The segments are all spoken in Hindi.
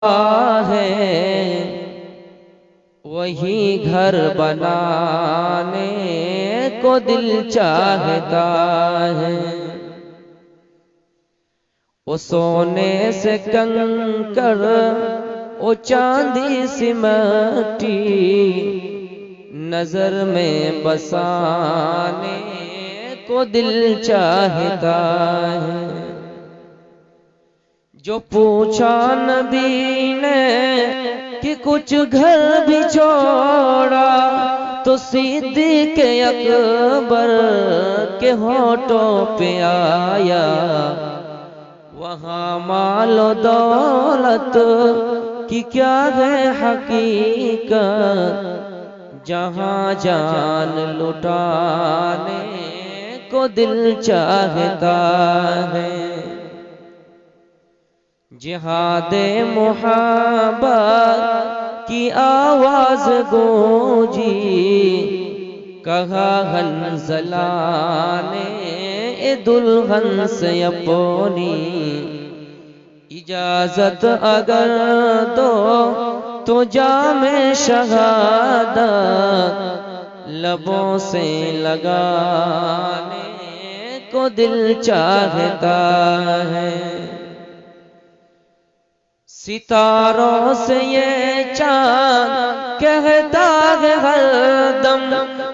है वही घर बनाने को दिल चाहता है। वो सोने से कंकर, वो चांदी सी मट्टी नजर में बसाने को दिल चाहता है। जो पूछा नबी ने कि कुछ घर भी छोड़ा, तो सिद्दीक़ अकबर के होठों पे आया वहाँ मालो दौलत की क्या है हकीकत, जहाँ जान लुटाने को दिल चाहता है। जिहादे मुहब्बत की आवाज गूंजी, कहा हंज़ला ने दुल्हन से अपनी, इजाजत अगर दो तो जामे शहादत लबों से लगाने को दिल चाहता है। सितारों से ये चाँद कहता है हरदम,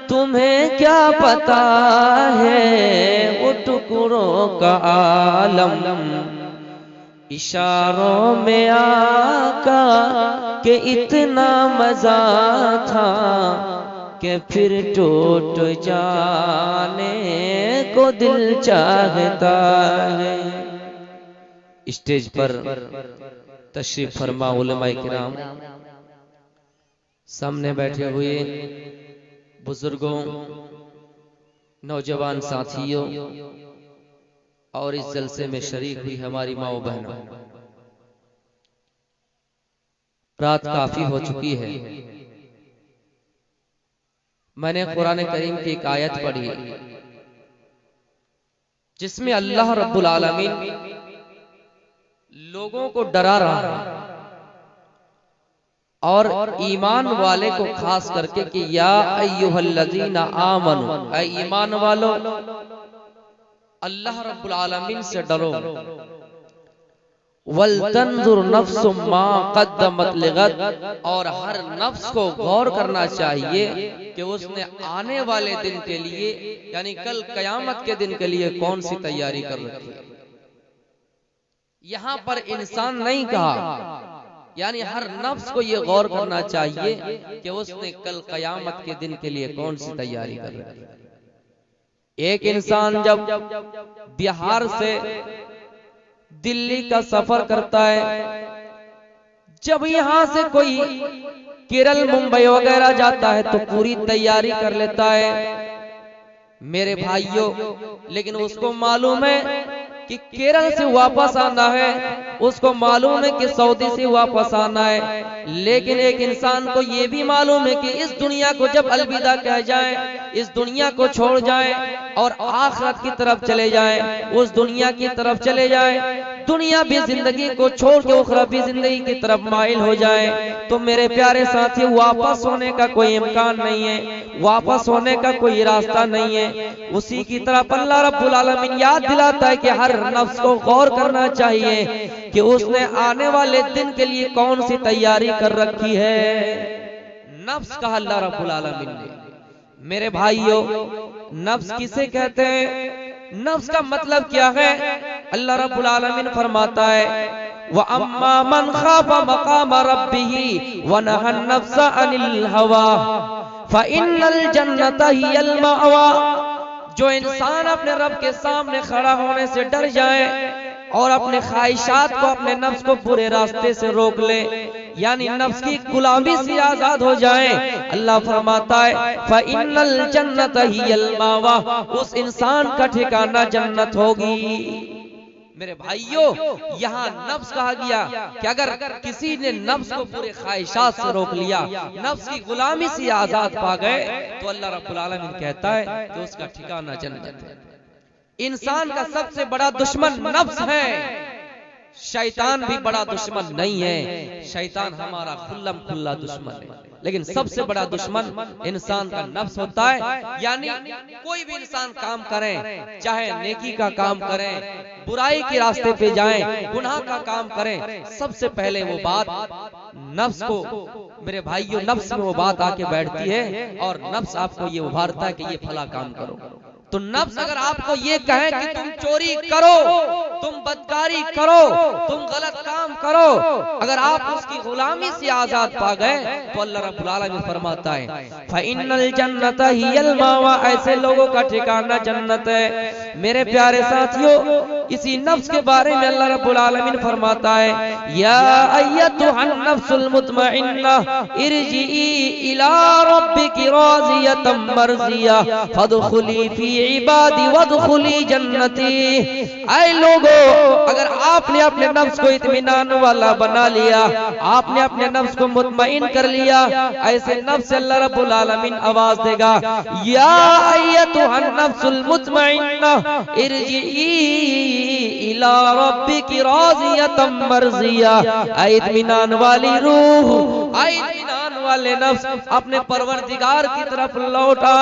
तुम्हें क्या पता है वो टुकड़ों का आलम। इशारों में आका के इतना मजा था कि फिर टूट जाने को दिल चाहता है। स्टेज पर तशरीफ फरमा उलमाए किराम, सामने बैठे हुए बुजुर्गों, नौजवान साथियों और इस जलसे में शरीक हुई हमारी माओ बहनों, रात काफी हो चुकी है। मैंने कुरान करीम की एक आयत पढ़ी जिसमें अल्लाह रब्बुल आलमीन लोगों को डरा रहा है और ईमान वाले को खास करके कि या अय्युहल्लज़ीना आमनू, ऐ ईमान वालो अल्लाह रब्बुल आलमीन से डरो। वल तंजुर नफ्सुम मा क़द्दमत लिगद, और हर नफ्स को गौर करना चाहिए कि उसने आने वाले दिन के लिए यानी कल कयामत के दिन के लिए कौन सी तैयारी कर रखी है। यहां पर इंसान नहीं कहा, यानी हर नफ्स को यह गौर करना चाहिए कि उसने कल कयामत के दिन के लिए कौन सी तैयारी कर रखी है। एक इंसान जब बिहार से दिल्ली का सफर करता है, जब यहां से कोई केरल मुंबई वगैरह जाता है तो पूरी तैयारी कर लेता है मेरे भाइयों, लेकिन उसको मालूम है कि केरल से वापस आना है, उसको मालूम है कि सऊदी से वापस आना है, लेकिन एक इंसान को यह भी मालूम है कि इस दुनिया को जब अलविदा कह जाए, इस दुनिया को छोड़ जाए और आखिरत की तरफ चले जाए, उस दुनिया की तरफ चले जाए, दुनिया भी जिंदगी को छोड़ के उखरवी जिंदगी की तरफ माइल हो जाए, तो मेरे प्यारे साथी वापस होने का कोई इम्कान नहीं है, वापस होने का कोई रास्ता नहीं है। उसी की तरफ अल्लाह रब्बुल आलमीन याद दिलाता है कि हर नफ्स को गौर करना चाहिए कि उसने आने वाले दिन के लिए कौन सी तैयारी कर रखी है। नफ्स कहा अल्लाह रब्बुल आलमीन ने। मेरे भाइयों, नफ्स किसे कहते हैं? नफ्स का मतलब क्या है? अल्लाह रब्बुल आलमीन फरमाता है व अम्मा मन खाफा मकाम रब्बिही व नहन नफ्सा अनिल हवा फइन्नल जन्नता हियल मअवा। जो इंसान अपने रब के सामने खड़ा होने से डर जाए और अपने ख्वाहिशात को, अपने नफ्स को बुरे रास्ते से रोक ले, यानी नफ्स की गुलामी से आजाद हो जाए, अल्लाह फरमाता है फइन्नल जन्नत हियल मावा, उस इंसान का ठिकाना जन्नत होगी। मेरे भाइयों, यहाँ नफ्स कहा गया कि अगर किसी ने नफ्स को पूरे ख्वाहिशात से रोक लिया, नफ्स की गुलामी से आजाद पा गए, तो अल्लाह रब्बुल आलमीन कहता है कि उसका ठिकाना जन्नत है। इंसान का सबसे बड़ा दुश्मन नफ्स है। शैतान भी बड़ा दुश्मन नहीं है, शैतान हमारा खुल्लम खुल्ला दुश्मन है, लेकिन सबसे बड़ा दुश्मन इंसान का नफ्स होता है। यानी कोई भी इंसान काम करे, चाहे नेकी का काम करें, बुराई के रास्ते पे जाएं, गुनाह का काम करें, सबसे पहले वो बात नफ्स को, मेरे भाइयों, नफ्स में वो बात आके बैठती है और नफ्स आपको ये उभारता है कि ये फला काम करो। तो नफ्स अगर आपको ये कहे कि तुम चोरी करो, तुम बदकारी करो, तुम गलत काम करो, अगर आप उसकी गुलामी से आजाद पा गए तो अल्लाह रब्बुल आलमीन फरमाता है फ़इन्नल जन्नत हियल मावा, ऐसे लोगों का ठिकाना जन्नत है। मेरे प्यारे साथियों, इसी नफ्स के बारे में अल्लाह रब्बुल आलमीन फरमाता है या अय्यतुहन नफ्सुल मुतमइन्ना इरजिई इला रब्बिकी राज़ियतम मर्ज़िया फदखुली फी इबादी वदखुली जन्नती। ऐ लोगों, अगर आपने अपने नफ्स को इत्मीनान वाला बना लिया, आपने अपने नफ्स को मुतमईन कर लिया, ऐसे नफ्स से अल्लाह रब्बुल आलमीन आवाज देगा या अय्यतुहन नफ्सुल मुतमइन्ना इरजिई इला रब्बिकी राज़ियतम मर्ज़िया। ऐ इत्मीनान वाली रूह, ऐ इत्मीनान वाले नफ्स, अपने परवरदिगार की तरफ लौटा,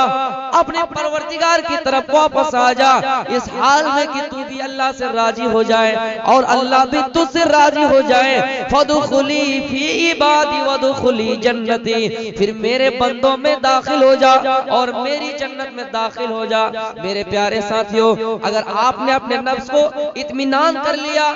अपने परवरदिगार की तरफ वापस आ जा, इस हाल में कि तू भी अल्लाह से राजी हो जाए और अल्लाह भी तुझसे राजी हो जाए। फदखुली फी इबादी वदखुली जन्नती, फिर मेरे बंदों में दाखिल हो जा और मेरी जन्नत में दाखिल हो जा। मेरे प्यारे साथियों, अगर आपने अपने नफ्स को इत्मीनान कर लिया,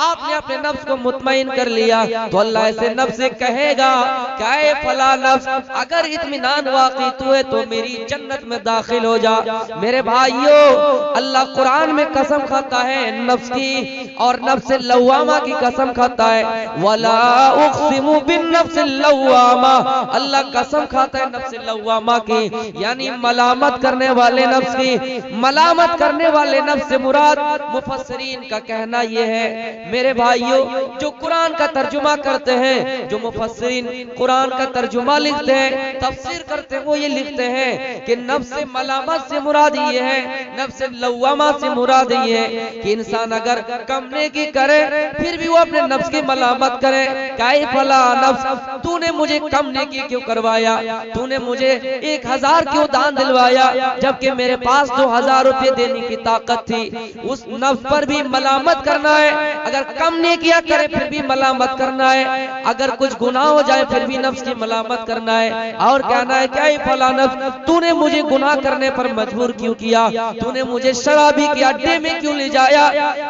आपने अपने नफ्स को मुतमईन कर लिया, तो अल्लाह ऐसे नफ्स से कहेगा क्या है फला नफ्स, अगर इत्मीनान वाकई तू है तो मेरी जन्नत में दाखिल हो जा। मेरे भाइयों, अल्लाह कुरान में कसम खाता है नफ्स की, और नफ्स लव्वामा की कसम खाता है वला उक़सिमु बिन नफ्स लव्वामा। अल्लाह कसम खाता है नफ्स लव्वामा की, यानी मलामत करने वाले नफ्स की। मलामत करने वाले नफ्स से मुराद मुफस्सिरीन का कहना यह है, मेरे भाइयों, जो कुरान का तर्जुमा करते हैं, जो मुफस्सिरीन कुरान का तर्जुमा लिखते हैं, तफसीर करते हैं, वो ये लिखते हैं कि नफ्स से मलामत से मुराद ये है, नफ्स लव्वामा से मुराद ये है कि इंसान अगर कम नेकी करे फिर भी वो अपने नफ्स की मलामत करे, क्या फला नफ्स, तूने मुझे कम नेकी क्यों करवाया, तूने मुझे 1000 क्यों दान दिलवाया जबकि मेरे पास 2000 रुपए देने की ताकत थी। उस नफ्स पर भी मलामत करना है, अगर कम नेकियां करे फिर भी मलामत करना है, अगर कुछ गुनाह हो जाए फिर भी नफ्स की मलामत करना है और कहना है क्या फला नफ्स, तूने मुझे गुनाह करने पर मजबूर क्यों किया, तूने मुझे शराबी के अड्डे में क्यों ले जाया,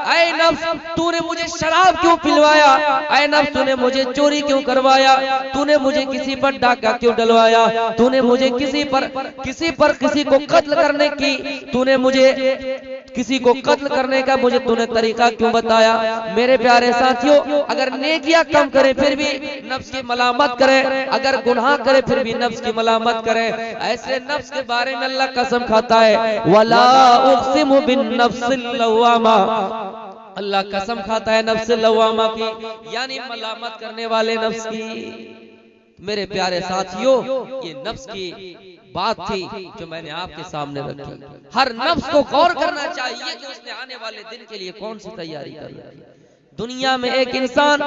ऐ नफ्स तूने मुझे शराब क्यों पिलवाया, ऐ नफ्स तूने मुझे चोरी क्यों करवाया, तूने मुझे किसी पर डाका क्यों डलवाया, तूने मुझे किसी को कत्ल करने की, तूने मुझे किसी को कत्ल करने का मुझे तूने तरीका क्यों बताया। मेरे प्यारे साथियों, अगर नेकियां कम करे फिर भी नफ्स की मलामत करे, अगर गुनाह करे फिर भी नफ्स की मलामत करे, ऐसे नफ्स के बारे में अल्लाह कसम खाता है वला उक़सिमु बिन नफ्सिल लव्वामा। अल्लाह कसम खाता है नफ्स लव्वामा की, यानी मलामत करने वाले नफ्स की। मेरे प्यारे साथियों, ये नफ्स की बात थी जो मैंने आपके सामने रखी। हर नफ्स को गौर करना चाहिए कि उसने आने वाले दिन के लिए कौन सी तैयारी करनी है। दुनिया में एक इंसान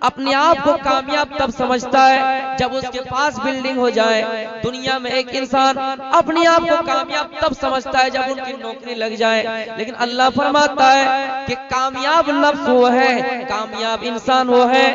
अपने आप को कामयाब तब समझता है जब उसके पास बिल्डिंग हो जाए। दुनिया में एक इंसान अपने आप को कामयाब तब समझता है जब उनकी नौकरी लग जाए। लेकिन अल्लाह फरमाता है कि कामयाब नफ्स वो है, कामयाब इंसान वो है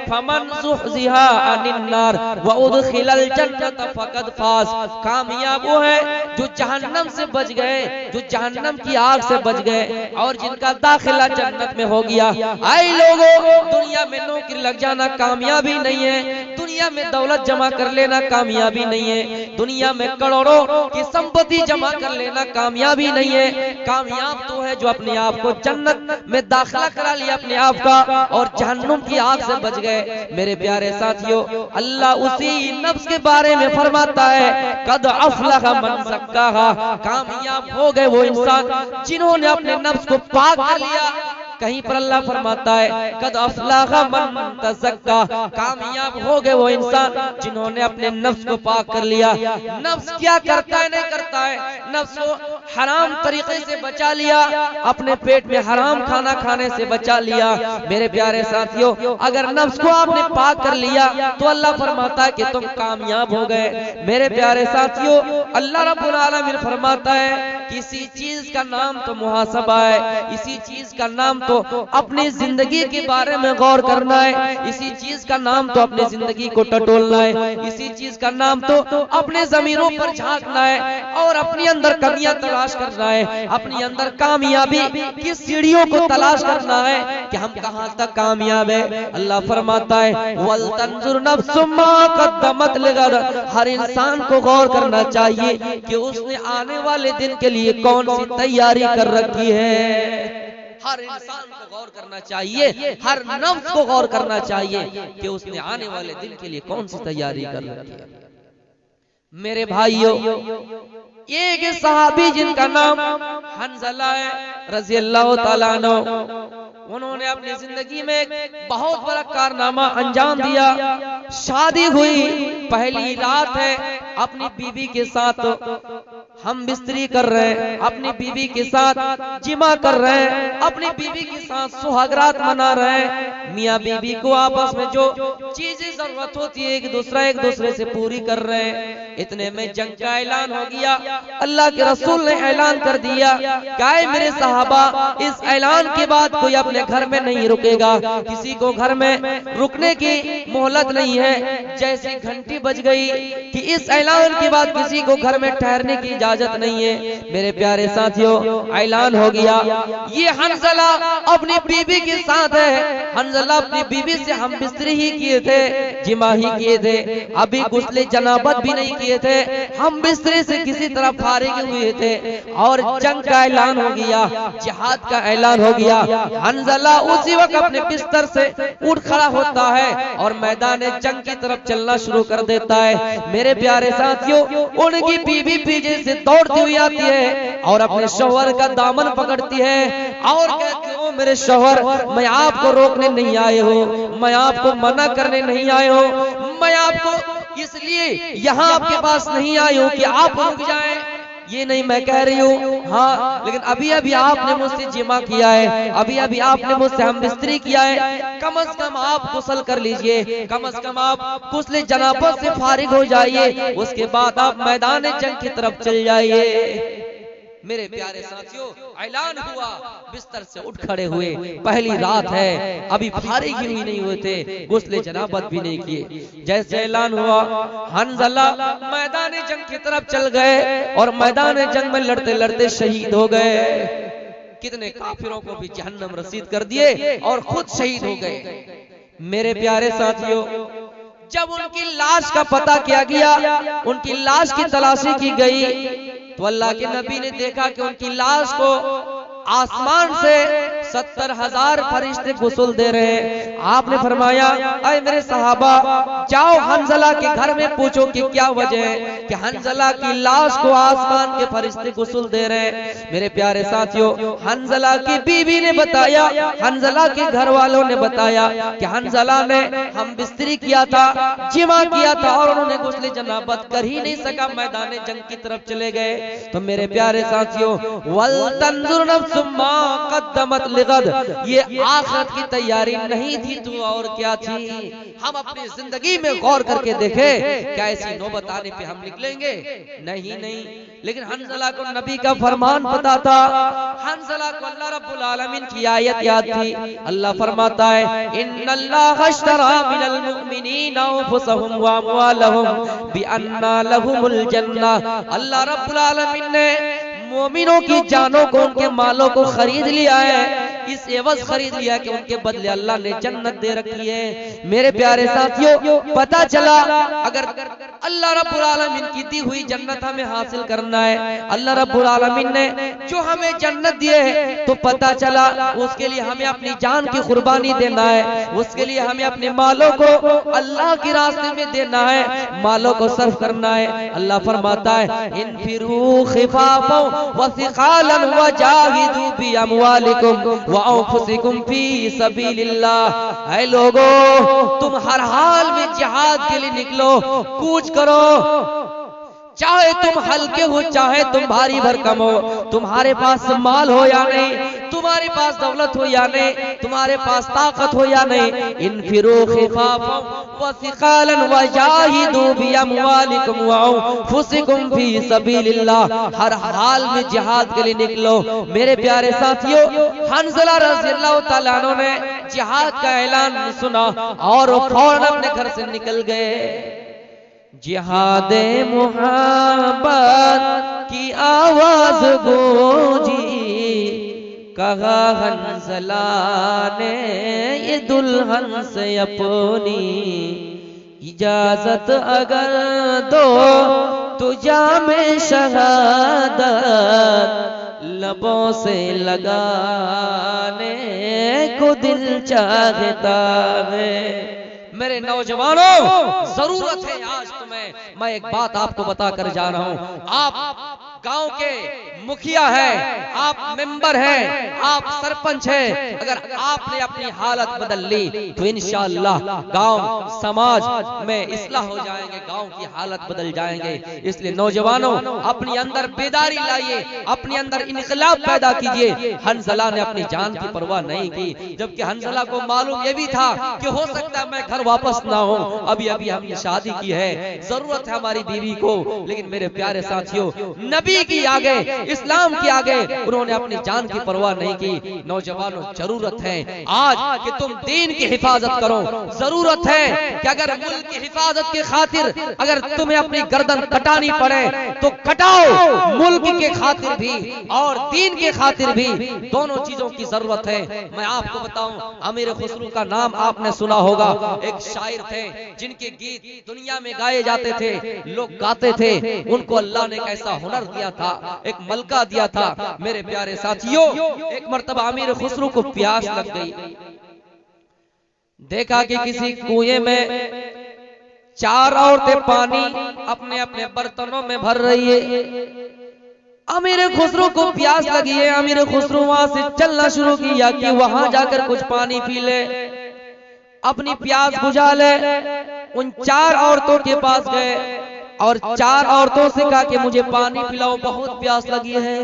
फमन ज़ुहज़िहा अनिन नार व उदखिलल जन्नत फ़क़द फ़ाज़। कामयाब वो है जो जहन्नम से बच गए, जो जहन्नम की आग से बच गए और जिनका दाखिला जन्नत में हो गया। आई लोगों, दुनिया में नौकरी लग जाना कामयाबी नहीं है, दुनिया में दौलत जमा कर लेना कामयाबी नहीं है, दुनिया में करोड़ों की संपत्ति जमा कर लेना कामयाबी नहीं है। कामयाब तो है जो अपने आप को जन्नत में दाखिला करा लिया अपने आप का और जहन्नुम की आग से बच गए। मेरे प्यारे साथियों, अल्लाह उसी नफ्स के बारे में फरमाता है कद अफलह मन ज़क्काहा। कामयाब हो गए वो इंसान जिन्होंने अपने नफ्स को पाक कर लिया, कहीं पर अल्लाह फरमाता है कद अफलाहा मन तज़क्का, कामयाब हो गए वो इंसान जिन्होंने अपने नफ्स को पाक कर लिया। नफ्स क्या करता है नहीं करता है, नफ्स को हराम तरीके से बचा लिया, अपने पेट में हराम खाना खाने से बचा लिया। मेरे प्यारे साथियों, अगर नफ्स को आपने पाक कर लिया तो अल्लाह फरमाता है कि तुम कामयाब हो गए। मेरे प्यारे साथियों, अल्लाह रब्बुल आलमीन फरमाता है किसी चीज का नाम तो मुहासबा है, इसी चीज का नाम तो अपनी जिंदगी के बारे में गौर करना है, इसी चीज का नाम तो अपनी जिंदगी को टटोलना है, इसी चीज का नाम तो अपने जमीरों पर झांकना है और अपने अंदर कमियां तलाश करना है, अपने अंदर कामयाबी की सीढ़ियों को तलाश करना है कि हम कहां तक कामयाब है। अल्लाह फरमाता है वल तंजुर नफ्सुम मा कद्दमत लिगद, हर इंसान को गौर करना चाहिए कि उसने आने वाले दिन के लिए कौन सी तैयारी कर रखी है। हर इंसान को गौर करना चाहिए, हर नफ्स को गौर करना चाहिए कि उसने आने वाले दिन के लिए कौन सी तैयारी कर रखी है। मेरे भाइयों, एक सहाबी जिनका नाम हंज़ला है रज़ी अल्लाह ताला अन्हु, उन्होंने अपनी जिंदगी में एक बहुत बड़ा कारनामा अंजाम दिया। शादी हुई, पहली रात है, अपनी बीवी के साथ हम बिस्तरी कर रहे हैं, अपनी बीवी के साथ जिमा कर रहे हैं, अपनी बीवी के साथ सुहागरात मना रहे हैं। मियाँ बीवी को आपस में जो चीजें जरूरत होती है एक दूसरे से पूरी कर रहे हैं। इतने में जंग का ऐलान हो गया। अल्लाह के रसूल ने ऐलान कर दिया, क्या है मेरे सहाबा, इस ऐलान के बाद कोई अपने घर में नहीं रुकेगा, किसी को घर में रुकने की मोहलत नहीं है। जैसी घंटी बज गई कि इस ऐलान के बाद किसी को घर में ठहरने की इजाजत नहीं है। मेरे प्यारे साथियों, ऐलान हो गया, ये हंज़ला अपनी बीवी के साथ है। हंज़ला अपनी बीवी से हम बिस्तरी ही किए थे, जिमा ही किए थे, अभी गुस्ले जनाबत भी नहीं किए थे, हम बिस्तरे से किसी तरह फारिग हुए थे और जंग का ऐलान हो गया, जिहाद का ऐलान हो गया। हंज़ला उसी वक्त अपने बिस्तर से उठ खड़ा होता है और मैदान जंग की तरफ चलना शुरू कर देता है। मेरे प्यारे साथियों, उनकी बीवी पीछे से दौड़ती हुई आती है और अपने शौहर का दामन पकड़ती है और कहती हो मेरे शौहर, मैं आपको रोकने नहीं आए हो, मैं आपको मना करने नहीं आए हो, मैं आपको इसलिए यहाँ आपके पास नहीं आई हूँ कि आप रुक जाएं, ये नहीं मैं कह रही हूँ। हाँ, लेकिन अभी अभी आपने मुझसे जिमा किया है, अभी अभी आपने मुझसे हम बिस्तरी किया है, कम से कम आप गुस्ल कर लीजिए, कम से कम आप गुस्ले जनाबत से फारिग हो जाइए, उसके बाद आप मैदान जंग की तरफ चल जाइए। मेरे प्यारे साथियों, ऐलान हुआ, बिस्तर से उठ खड़े हुए, पहली रात है, अभी फारिग हुई नहीं हुए थे, गुस्ले जनाबत भी नहीं किए। जैसे ऐलान हुआ, हंज़ला मैदान जंग की तरफ चल गए और मैदान जंग में लड़ते लड़ते शहीद हो गए। कितने काफिरों को भी जहन्नम रसीद कर दिए और खुद शहीद हो गए। मेरे प्यारे साथियों, जब उनकी लाश का पता किया गया, उनकी लाश की तलाशी की गई, तो अल्लाह के नबी ने देखा कि उनकी लाश को आसमान से 70,000 फरिश्ते गुस्ल दे रहे हैं। आपने फरमाया, ऐ मेरे सहाबा, जाओ हंज़ला के घर में पूछो कि क्या वजह है कि हंज़ला की लाश को आसमान के फरिश्ते गुस्ल दे रहे हैं। मेरे प्यारे साथियों, हंज़ला की बीवी ने बताया, हंज़ला के घर वालों ने बताया कि हंज़ला ने हम बिस्तरी किया था, जिमा किया था और उन्होंने गुस्ले जनाबत कर ही नहीं सका, मैदान जंग की तरफ चले गए। तो मेरे प्यारे साथियों, वल तंजुर नफ्सुम मा कद्दमत लिगद, ये आखिरत की तैयारी नहीं थी तो और क्या थी। हम अपनी जिंदगी में गौर करके देखें, क्या ऐसी नौबत आने पे हम निकलेंगे? नहीं। लेकिन हंज़ला को नबी का फरमान पता था, हंज़ला को अल्लाह रब्बुल आलमीन की आयत याद थी। अल्लाह फरमाता है, इन्नल्लाह अश्तरा मिनल मुमिनीना अनफुसहुम व अमवालहुम बिअन्ना लहुमुल जन्नह। अल्लाह रब्बुल आलमीन ने मोमिनों की जानों को, उनके मालों को खरीद लिया है, इस एवज खरीद लिया कि उनके बदले अल्लाह ने जन्नत दे रखी है। मेरे प्यारे साथियों, पता चला अगर अल्लाह रब्बुल आलमीन की दी हुई जन्नत हमें हासिल करना है, अल्लाह रब्बुल आलमीन ने जो हमें जन्नत दिए है, तो पता चला उसके लिए हमें अपनी जान की कुर्बानी देना है, उसके लिए हमें अपने मालों को अल्लाह के रास्ते में देना है, मालों को सर्फ करना है। अल्लाह फरमाता है, इनफिरू खिफाफन व सिकालन व जाहिदू बि अमवालिकुम व अनफुसिकुम फी सबीलिल्लाह। ऐ लोगो, तुम हर हाल में जिहाद के लिए निकलो, कूच करो, चाहे तुम हल्के हो चाहे तुम भारी भरकम हो, तुम्हारे पास माल हो या नहीं, तुम्हारे पास दौलत हो या नहीं, तुम्हारे पास ताकत हो या नहीं, इनफिरू खिफाफन व सिकालन व जाहिदू बि अमवालिकुम व अनफुसिकुम फी सबीलिल्लाह। हर हाल में जिहाद के लिए निकलो। मेरे प्यारे साथियों, हंज़ला रज़ियल्लाहु ताला अन्हु ने जिहाद का ऐलान सुना और फौरन अपने घर से निकल गए। जिहादे मुहब्बत की आवाज गूंजी, कहा हंज़ला ने ये दुल्हन से अपनी, इजाजत अगर दो तो जामे शहादत लबों से लगाने को दिल चाहता है। मेरे नौजवानों, जरूरत है आज तुम्हें, मैं एक बात आपको बता कर जा रहा हूं। आप गांव के मुखिया है, आप मेंबर हैं, आप सरपंच हैं, अगर आपने अपनी हालत बदल ली तो इंशाअल्लाह गांव समाज में इस्लाह हो जाएंगे, गांव की हालत बदल जाएंगे। इसलिए नौजवानों, अपने अंदर बेदारी लाइए, अपने अंदर इनकलाब पैदा कीजिए। हंज़ला ने अपनी जान की परवाह नहीं की, जबकि हंज़ला को मालूम ये भी था कि हो सकता है मैं घर वापस ना हो, अभी अभी हमने शादी की है, जरूरत है हमारी बीवी को। लेकिन मेरे प्यारे साथियों, नबी की आगे, इस्लाम की आगे उन्होंने अपनी जान की परवाह नहीं की। नौजवानों, जरूरत है आज कि तुम दीन की हिफाजत करो। जरूरत है कि अगर मुल्क की हिफाजत की खातिर अगर तुम्हें अपनी गर्दन कटानी पड़े तो कटाओ, मुल्क के खातिर भी और दीन के खातिर भी, दोनों चीजों की जरूरत है। मैं आपको बताऊं, अमीर खुसरो का नाम आपने सुना होगा। एक शायर थे जिनके गीत दुनिया में गाए जाते थे, लोग गाते थे, उनको अल्लाह ने कैसा हुनर दिया था, एक मलका दिया था। मेरे प्यारे साथियों, एक मर्तबा अमीर खुसरो को प्यास लग गई। देखा कि किसी कुएं में 4 औरतें पानी अपने अपने बर्तनों में भर रही है। अमीर खुसरो को प्यास लगी है। अमीर खुसरो वहां से चलना शुरू किया कि वहां जाकर कुछ पानी पी ले, अपनी प्यास बुझा ले। उन 4 औरतों के पास गए और 4 औरतों से कहा कि मुझे पानी पिलाओ, बहुत प्यास लगी है।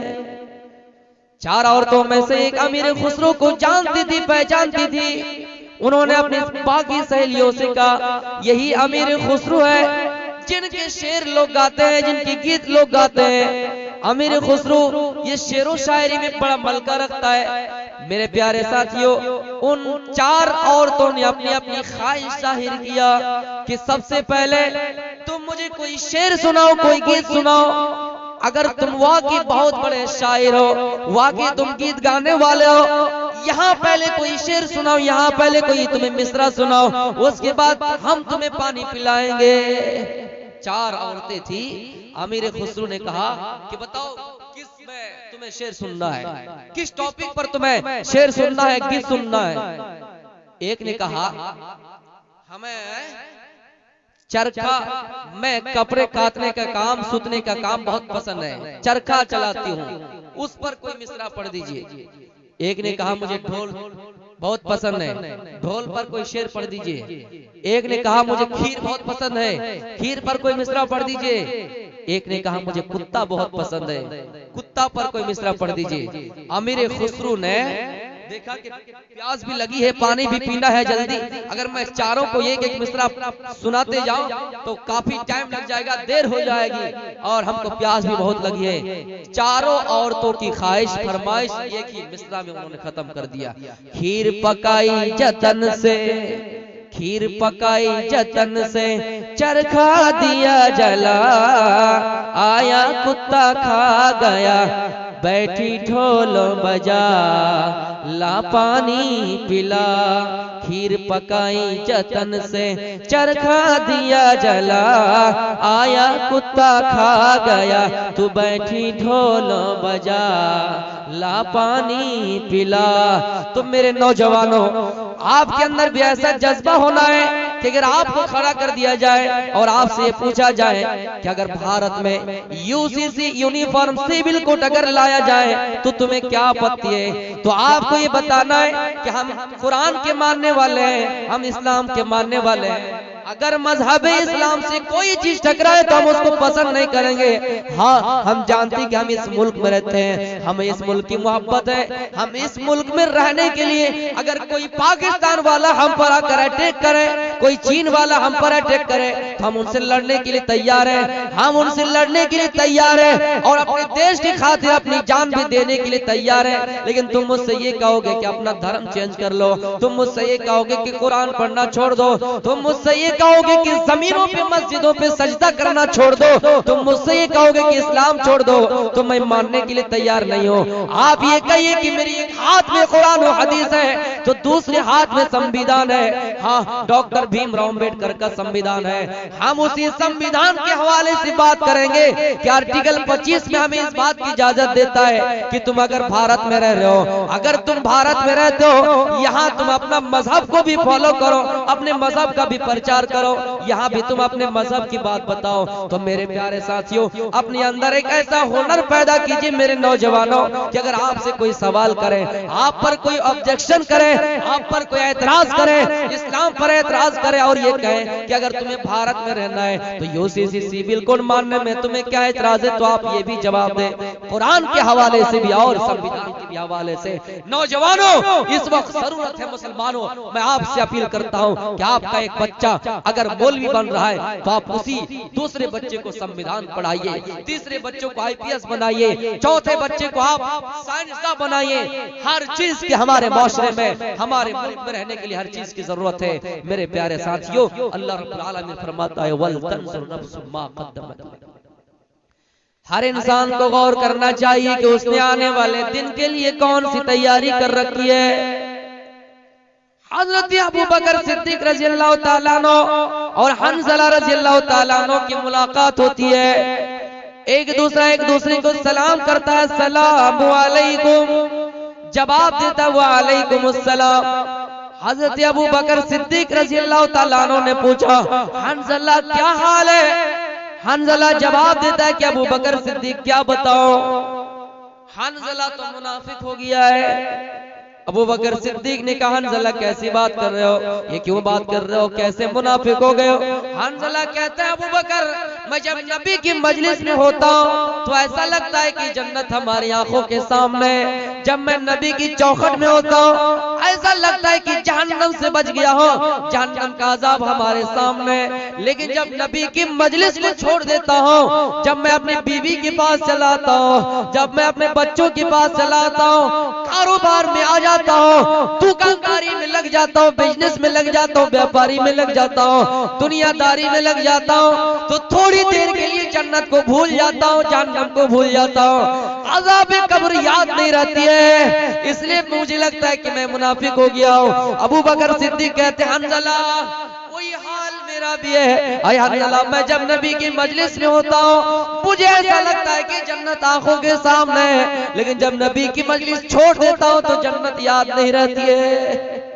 4 औरतों में से एक अमीर खुसरो को जानती थी, पहचानती थी। उन्होंने अपनी बाकी सहेलियों से कहा, यही अमीर खुसरो है जिनके शेर लोग गाते हैं, जिनके गीत लोग गाते हैं। अमीर खुसरो ये शेरो शायरी में बड़ा मलका रखता है। मेरे प्यारे साथियों, उन 4 औरतों ने अपनी अपनी ख्वाहिश जाहिर किया कि सबसे पहले तुम मुझे कोई शेर सुनाओ, कोई गीत सुनाओ। अगर तुम वाकई बहुत बड़े शायर हो, वाकई तुम गीत गाने वाले हो, यहाँ पहले कोई शेर सुनाओ, यहाँ पहले कोई तुम्हें मिसरा सुनाओ, उसके बाद हम तुम्हें पानी पिलाएंगे। 4 औरतें थी। अमीर खुसरो ने कहा कि बताओ किस में तुम्हें शेर सुनना है, किस टॉपिक पर तुम्हें शेर सुनना है, गीत सुनना है। एक ने कहा, हमें चरखा में कपड़े काटने का काम, सुतने का काम बहुत पसंद है, चरखा चलाती हूँ, उस पर कोई मिसरा पढ़ दीजिए। एक ने कहा, मुझे ढोल बहुत पसंद है, ढोल पर कोई शेर पढ़ दीजिए। एक ने कहा, मुझे खीर बहुत पसंद है, खीर पर कोई मिसरा पढ़ दीजिए। एक ने कहा, मुझे कुत्ता बहुत पसंद है, कुत्ता पर कोई मिसरा पढ़ दीजिए। अमीर खुसरो ने देखा कि प्यास भी लगी है, पानी भी पीना है जल्दी, अगर मैं चारों को एक एक मिसरा सुनाते जाऊं तो काफी टाइम लग जाएगा, देर हो जाएगी और हमको प्यास भी बहुत लगी है। 4 औरतों की ख्वाहिश, फरमाइश एक ही मिसरा में उन्होंने खत्म कर दिया। खीर पकाई जतन से, खीर पकाई जतन से, चरखा दिया जला, आया कुत्ता खा गया, बैठी ढोल बजा, ला पानी पिला। खीर पकाई जतन से, चरखा दिया जला, आया कुत्ता खा गया, तू बैठी ढोल बजा, ला पानी पिला। तो मेरे नौजवानों, आपके अंदर भी ऐसा जज्बा होना है कि अगर आपको खड़ा कर दिया जाए और आपसे पूछा जाए कि अगर भारत में यूसीसी यूनिफॉर्म सिविल कोड अगर लाया जाए तो तुम्हें क्या आपत्ति है, तो आपको ये बताना है कि हम कुरान के मानने वाले हैं, हम इस्लाम के मानने वाले हैं। अगर मजहब इस्लाम से कोई चीज टकराए तो हम उसको पसंद नहीं करेंगे। हाँ, हम जानते हैं कि हम इस मुल्क में रहते हैं, हमें इस मुल्क की मोहब्बत है, हम इस मुल्क में रहने के लिए अगर कोई पाकिस्तान वाला हम पर आकर अटैक करे, कोई चीन वाला हम पर अटैक करे तो हम उनसे लड़ने के लिए तैयार है, हम उनसे लड़ने के लिए तैयार है और अपने देश की खातिर अपनी जान भी देने के लिए तैयार है। लेकिन तुम मुझसे ये कहोगे कि अपना धर्म चेंज कर लो, तुम मुझसे ये कहोगे कि कुरान पढ़ना छोड़ दो, तुम मुझसे ये कहोगे कि जमीनों पे मस्जिदों पे सजदा करना छोड़ दो, तुम मुझसे ये कहोगे कि इस्लाम छोड़ दो, तो मैं मानने के लिए तैयार नहीं हूँ। आप ये कहिए कि मेरी एक हाथ में कुरान और हदीस है तो दूसरे हाथ में संविधान है। हाँ, डॉक्टर भीमराव अम्बेडकर का संविधान है, हम उसी संविधान के हवाले से बात करेंगे कि आर्टिकल 25 में हमें इस बात की इजाजत देता है कि तुम अगर भारत में रह रहे हो, अगर तुम भारत में रहते हो, यहाँ तुम अपना मजहब को भी फॉलो करो, अपने मजहब का भी प्रचार करो, यहाँ भी तुम अपने मजहब की बात बताओ। तो मेरे प्यारे साथियों, अपने अंदर एक ऐसा हुनर पैदा कीजिए मेरे नौजवानों कि अगर आपसे कोई सवाल करे, आप पर कोई ऑब्जेक्शन करे, आप पर कोई एतराज करे, इस्लाम पर एतराज करे और ये कहे कि अगर तुम्हें भारत में रहना है तो यूसीसी सिविल कोड मानने में तुम्हें क्या एतराज है, तो आप ये भी जवाब दें कुरान के हवाले से भी और संविधान के भी हवाले से। नौजवानों, इस वक्त जरूरत है मुसलमानों, मैं आपसे अपील करता हूँ कि आपका एक बच्चा अगर मौलवी बन रहा है तो आप उसी दूसरे बच्चे को संविधान पढ़ाइए, तीसरे बच्चों को आईपीएस बनाइए, चौथे बच्चे को आप साइंसदान बनाइए। हर चीज की हमारे माशरे में, हमारे मुल्क में रहने के लिए हर चीज की जरूरत है। मेरे प्यारे साथियों, अल्लाह रब्बुल आलमीन फरमाता है वल तंजुर नफ्सुम मा क़द्दमत। हर इंसान को गौर करना चाहिए कि उसने आने वाले दिन के लिए कौन सी तैयारी कर रखी है। हज़रत अबू बकर सिद्दीक रज़ियल्लाहु ताला अन्हु और हंज़ला रज़ियल्लाहु ताला अन्हु की मुलाकात होती है। एक दूसरे को सलाम करता है, सलामु अलैकुम, जवाब देता हुआ अलैकुम अस्सलाम। हज़रत अबू बकर सिद्दीक रज़ियल्लाहु ताला अन्हु ने पूछा, हंज़ला क्या हाल है? हंज़ला जवाब देता है कि अबू बकर सिद्दीक क्या बताओ, हंज़ला तो मुनाफिक हो गया है। अबू बकर सिद्दीक ने कहा, हंज़ला कैसी बात कर रहे हो, ये क्यों बात कर रहे हो, कैसे मुनाफिक हो गए हो? हंज़ला कहता है, अबू बकर, मैं जब नबी की मजलिस में होता हूँ तो ऐसा लगता है कि जन्नत हमारी आंखों के सामने, जब मैं नबी की चौखट में होता हूँ ऐसा लगता है कि जहन्नम से बच गया हो, जहन्नम का अजाब हमारे सामने। लेकिन जब नबी की मजलिस में छोड़ देता हूँ, जब मैं अपनी बीवी के पास चला आता हूँ, जब मैं अपने बच्चों के पास चला आता हूँ, कारोबार में आ जाता हूँ, दुकानदारी में लग जाता हूँ, बिजनेस में लग जाता हूँ, व्यापारी में लग जाता हूँ, दुनियादारी में लग जाता हूँ, तो थोड़ी देर के लिए जन्नत को भूल जाता हूँ, जहन्नम को भूल जाता हूँ, अज़ाब कब्र याद नहीं रहती है, इसलिए मुझे लगता है कि मैं मुनाफिक हो गया हूँ। अबू बकर सिद्दीक कहते हैं, हंज़ला वही हाल मेरा भी है। अय हंज़ला, मैं जब नबी की मजलिस में होता हूँ मुझे ऐसा लगता है कि जन्नत आंखों के सामने है, लेकिन जब नबी की मजलिस छोड़ देता हूँ तो जन्नत याद नहीं रहती है।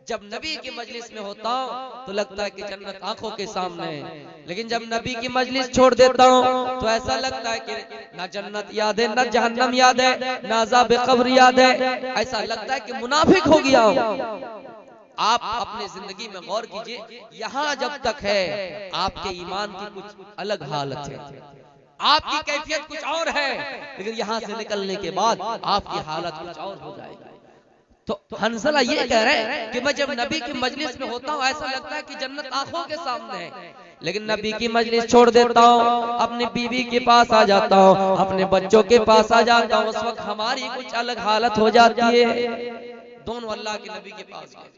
जब नबी की मजलिस में होता हूँ तो लगता है कि जन्नत आंखों के सामने है, लेकिन जब नबी की मजलिस छोड़ देता हूँ तो ऐसा लगता है कि ना जन्नत याद है, ना जहन्नम याद है, ना अज़ाब कब्र याद है, ऐसा लगता है कि मुनाफिक हो गया हूँ। आप अपनी जिंदगी में गौर कीजिए, यहाँ जब तक है आपके ईमान की कुछ अलग हालत है, आपकी कैफियत कुछ और है, लेकिन यहाँ से निकलने के बाद आपकी हालत कुछ और हो जाएगी। तो हंज़ला ये कह रहे हैं कि मैं जब नबी की मजलिस में होता हूँ ऐसा लगता है कि जन्नत आंखों के सामने है, लेकिन नबी की मजलिस छोड़ देता हूँ, अपनी बीवी के पास आ जाता हूँ, अपने बच्चों के पास आ जाता हूँ, उस वक्त हमारी कुछ अलग हालत हो जाती है। दोनों अल्लाह के नबी के पास गए,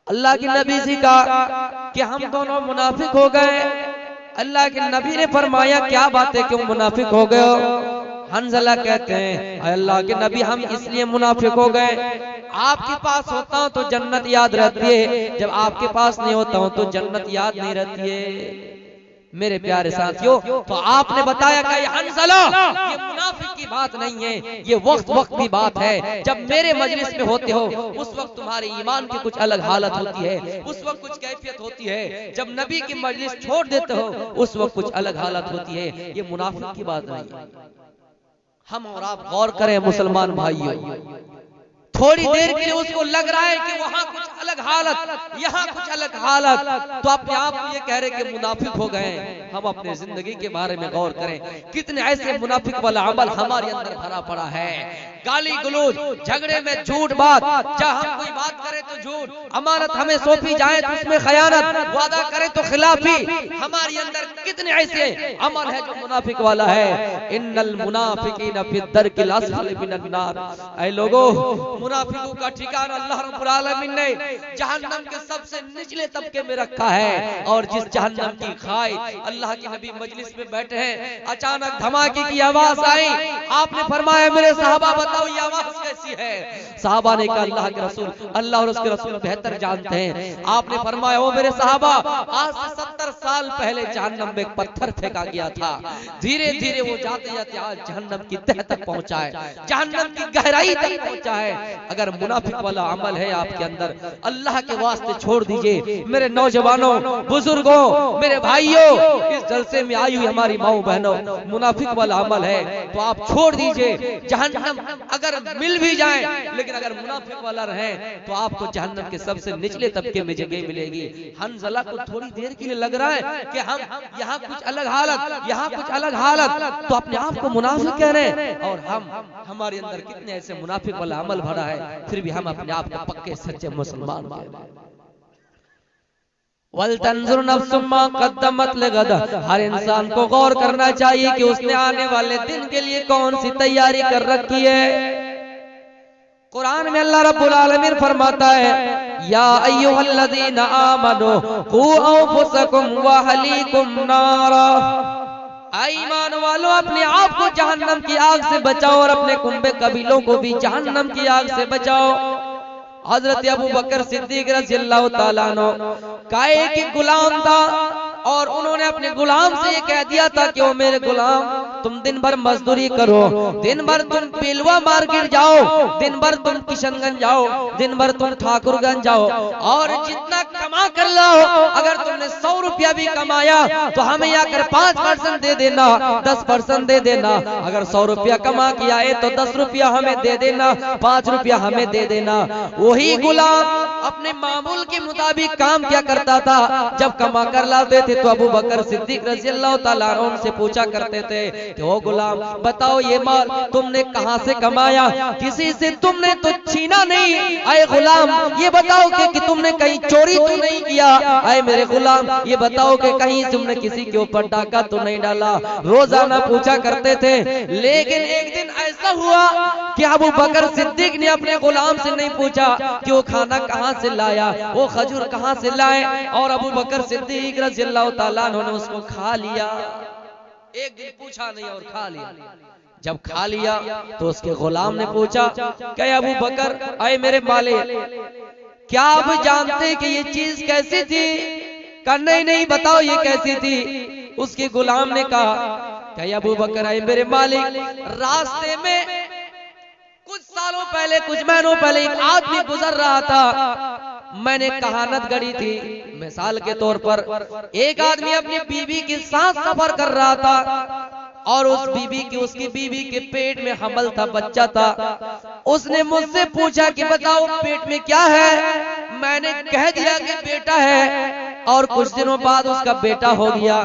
अल्लाह के नबी से कहा कि हम दोनों मुनाफिक हो गए। अल्लाह के नबी ने फरमाया, क्या बात है, क्यों मुनाफिक हो गए हो? हंज़ला कहते हैं, अल्लाह के नबी हम इसलिए मुनाफिक हो गए, आपके पास होता हूँ तो जन्नत याद रहती है, जब आपके पास नहीं होता हूँ तो जन्नत याद नहीं रहती है। मेरे प्यारे साथियों, तो आपने बताया कि हंज़ला ये मुनाफिक की बात नहीं है, ये वक्त की बात है। जब मेरे मजलिस में होते हो उस वक्त तुम्हारे ईमान की कुछ अलग हालत होती है, उस वक्त कुछ कैफियत होती है। जब नबी की मजलिस छोड़ देते हो उस वक्त कुछ अलग हालत होती है। ये मुनाफिक की बात नहीं है। हम और आप गौर करें मुसलमान भाइयों, थोड़ी देर के लिए उसको लग रहा है कि वहां कुछ अलग हालत, यहाँ कुछ अलग हालत, तो अपने आप को ये कह रहे कि मुनाफिक हो गए। हम अपने जिंदगी के बारे में गौर करें, कितने ऐसे मुनाफिक वाला अमल हमारे अंदर भरा पड़ा है। गाली गलौज, झगड़े में झूठ बात, जहाँ हम कोई बात करे तो झूठ, अमानत हमें सौंपी जाए तो उसमें खयानत, वादा करे तो खिलाफी। हमारे अंदर कितने ऐसे अमल है जो मुनाफिक वाला है। इन्नल मुनाफिकीन फी दरकिल अस्फली मिनन नार। ऐ लोगों, मुनाफिकों का ठिकाना अल्लाह रब्बुल आलमीन ने जहन्नम के सबसे निचले तबके में रखा है। और जिस जहन्नम की खाई, अल्लाह के नबी मजलिस में बैठे हैं, अचानक धमाके की आवाज आई। आपने फरमाया मेरे सहाबा बताओ ये आवाज कैसी है। सहाबा ने कहा अल्लाह के रसूल, अल्लाह और उसके रसूल बेहतर जानते हैं। आपने फरमाया ओ मेरे सहाबा, आज से 70 साल पहले जहन्नम में एक पत्थर फेंका गया था, धीरे धीरे वो जाते जाते आज जहन्नम की तह तक पहुंचा है, जहन्नम की गहराई तक पहुंचा है। अगर मुनाफिक वाला अमल है आपके अंदर, अल्लाह के वास्ते छोड़ दीजिए। मेरे नौजवानों, बुजुर्गों, मेरे भाइयों, इस जलसे में आई हुई हमारी माओ बहनों, मुनाफिक वाला अमल है तो आप छोड़ दीजिए। जहन्नम अगर मिल भी जाए, लेकिन अगर मुनाफिक वाला रहे तो आपको जहन्नम के सबसे निचले तबके में जगह मिलेगी। हंज़ला को थोड़ी देर के लिए लग रहा है कि हम यहाँ कुछ अलग हालत, यहाँ कुछ अलग हालत, तो अपने आप को मुनाफिक कह रहे हैं। और हमारे अंदर कितने ऐसे मुनाफिक वाला अमल भरा है, फिर भी हम अपने आप को पक्के सच्चे मुसलमान मान रहे हैं। वल तंजुर नफ्सुम मा कद्दमत लिगद। हर इंसान को गौर करना चाहिए कि उसने आने वाले दिन के लिए कौन सी तैयारी कर रखी है। कुरान में अल्लाह रब्बुल आलमीन फरमाता है या अय्युहल्लज़ीना आमनू कू अंफुसकुम व अहलीकुम नारा। ईमान वालों, अपने आप को जहन्नम की आग से बचाओ और अपने कुंबे कबीलों को भी जहन्नम की आग से बचाओ। हजरत अबू बकर सिद्दीक रज़ियल्लाहु ताला अन्हु का एक गुलाम था और उन्होंने अपने गुलाम से ये कह दिया था कि ओ मेरे गुलाम, तुम दिन भर मजदूरी करो, दिन भर तुम पिलवा मार्केट जाओ, दिन भर तुम किशनगंज जाओ, दिन भर तुम ठाकुरगंज जाओ, और जितना कमा कर लाओ, अगर तुमने 100 रुपया भी कमाया तो हमें आकर 5% दे देना, 10% दे देना। अगर 100 रुपया कमा किया है तो 10 रुपया हमें दे देना, 5 रुपया हमें दे देना। वही गुलाम अपने मामूल के मुताबिक काम क्या करता था, जब कमा कर लाते थे तो अबू बकर सिद्दीक रज़ियल्लाहु ताला अन्हु उनसे पूछा करते थे कि ओ गुलाम, बताओ ये माल तुमने कहां से कमाया, किसी से तुमने तो छीना नहीं। अय गुलाम, ये बताओ कि तुमने कहीं चोरी तो नहीं किया। अय मेरे गुलाम, ये बताओ कि कहीं तुमने किसी के ऊपर डाका तो नहीं डाला। रोजाना पूछा करते थे। लेकिन एक दिन ऐसा हुआ कि अबू बकर सिद्दीक ने अपने गुलाम से नहीं पूछा कि वो खाना कहां से लाया, वो खजूर कहां से लाए, और अबू बकर सिद्दीक रज़ियल्लाहु ताला अन्हु ने उसको खा लिया। एक दिन पूछा नहीं और खा लिया। जब खा लिया तो उसके गुलाम ने पूछा कि अबू बकर, अय मेरे मालिक, क्या आप जानते कि ये चीज कैसी थी? कहा नहीं नहीं, बताओ ये कैसी थी। उसके गुलाम ने कहा कि अबू बकर, अय मेरे मालिक, रास्ते में कुछ सालों पहले, कुछ महीनों पहले एक आदमी गुजर रहा था, मैंने कहानत गढ़ी थी। मिसाल के तौर पर एक आदमी अपनी बीवी के साथ सफर कर रहा था और उसकी बीवी के पेट में हमल था, बच्चा था। उसने मुझसे पूछा कि बताओ पेट में क्या है। मैंने कह दिया कि बेटा है, और कुछ दिनों बाद उसका बेटा हो गया।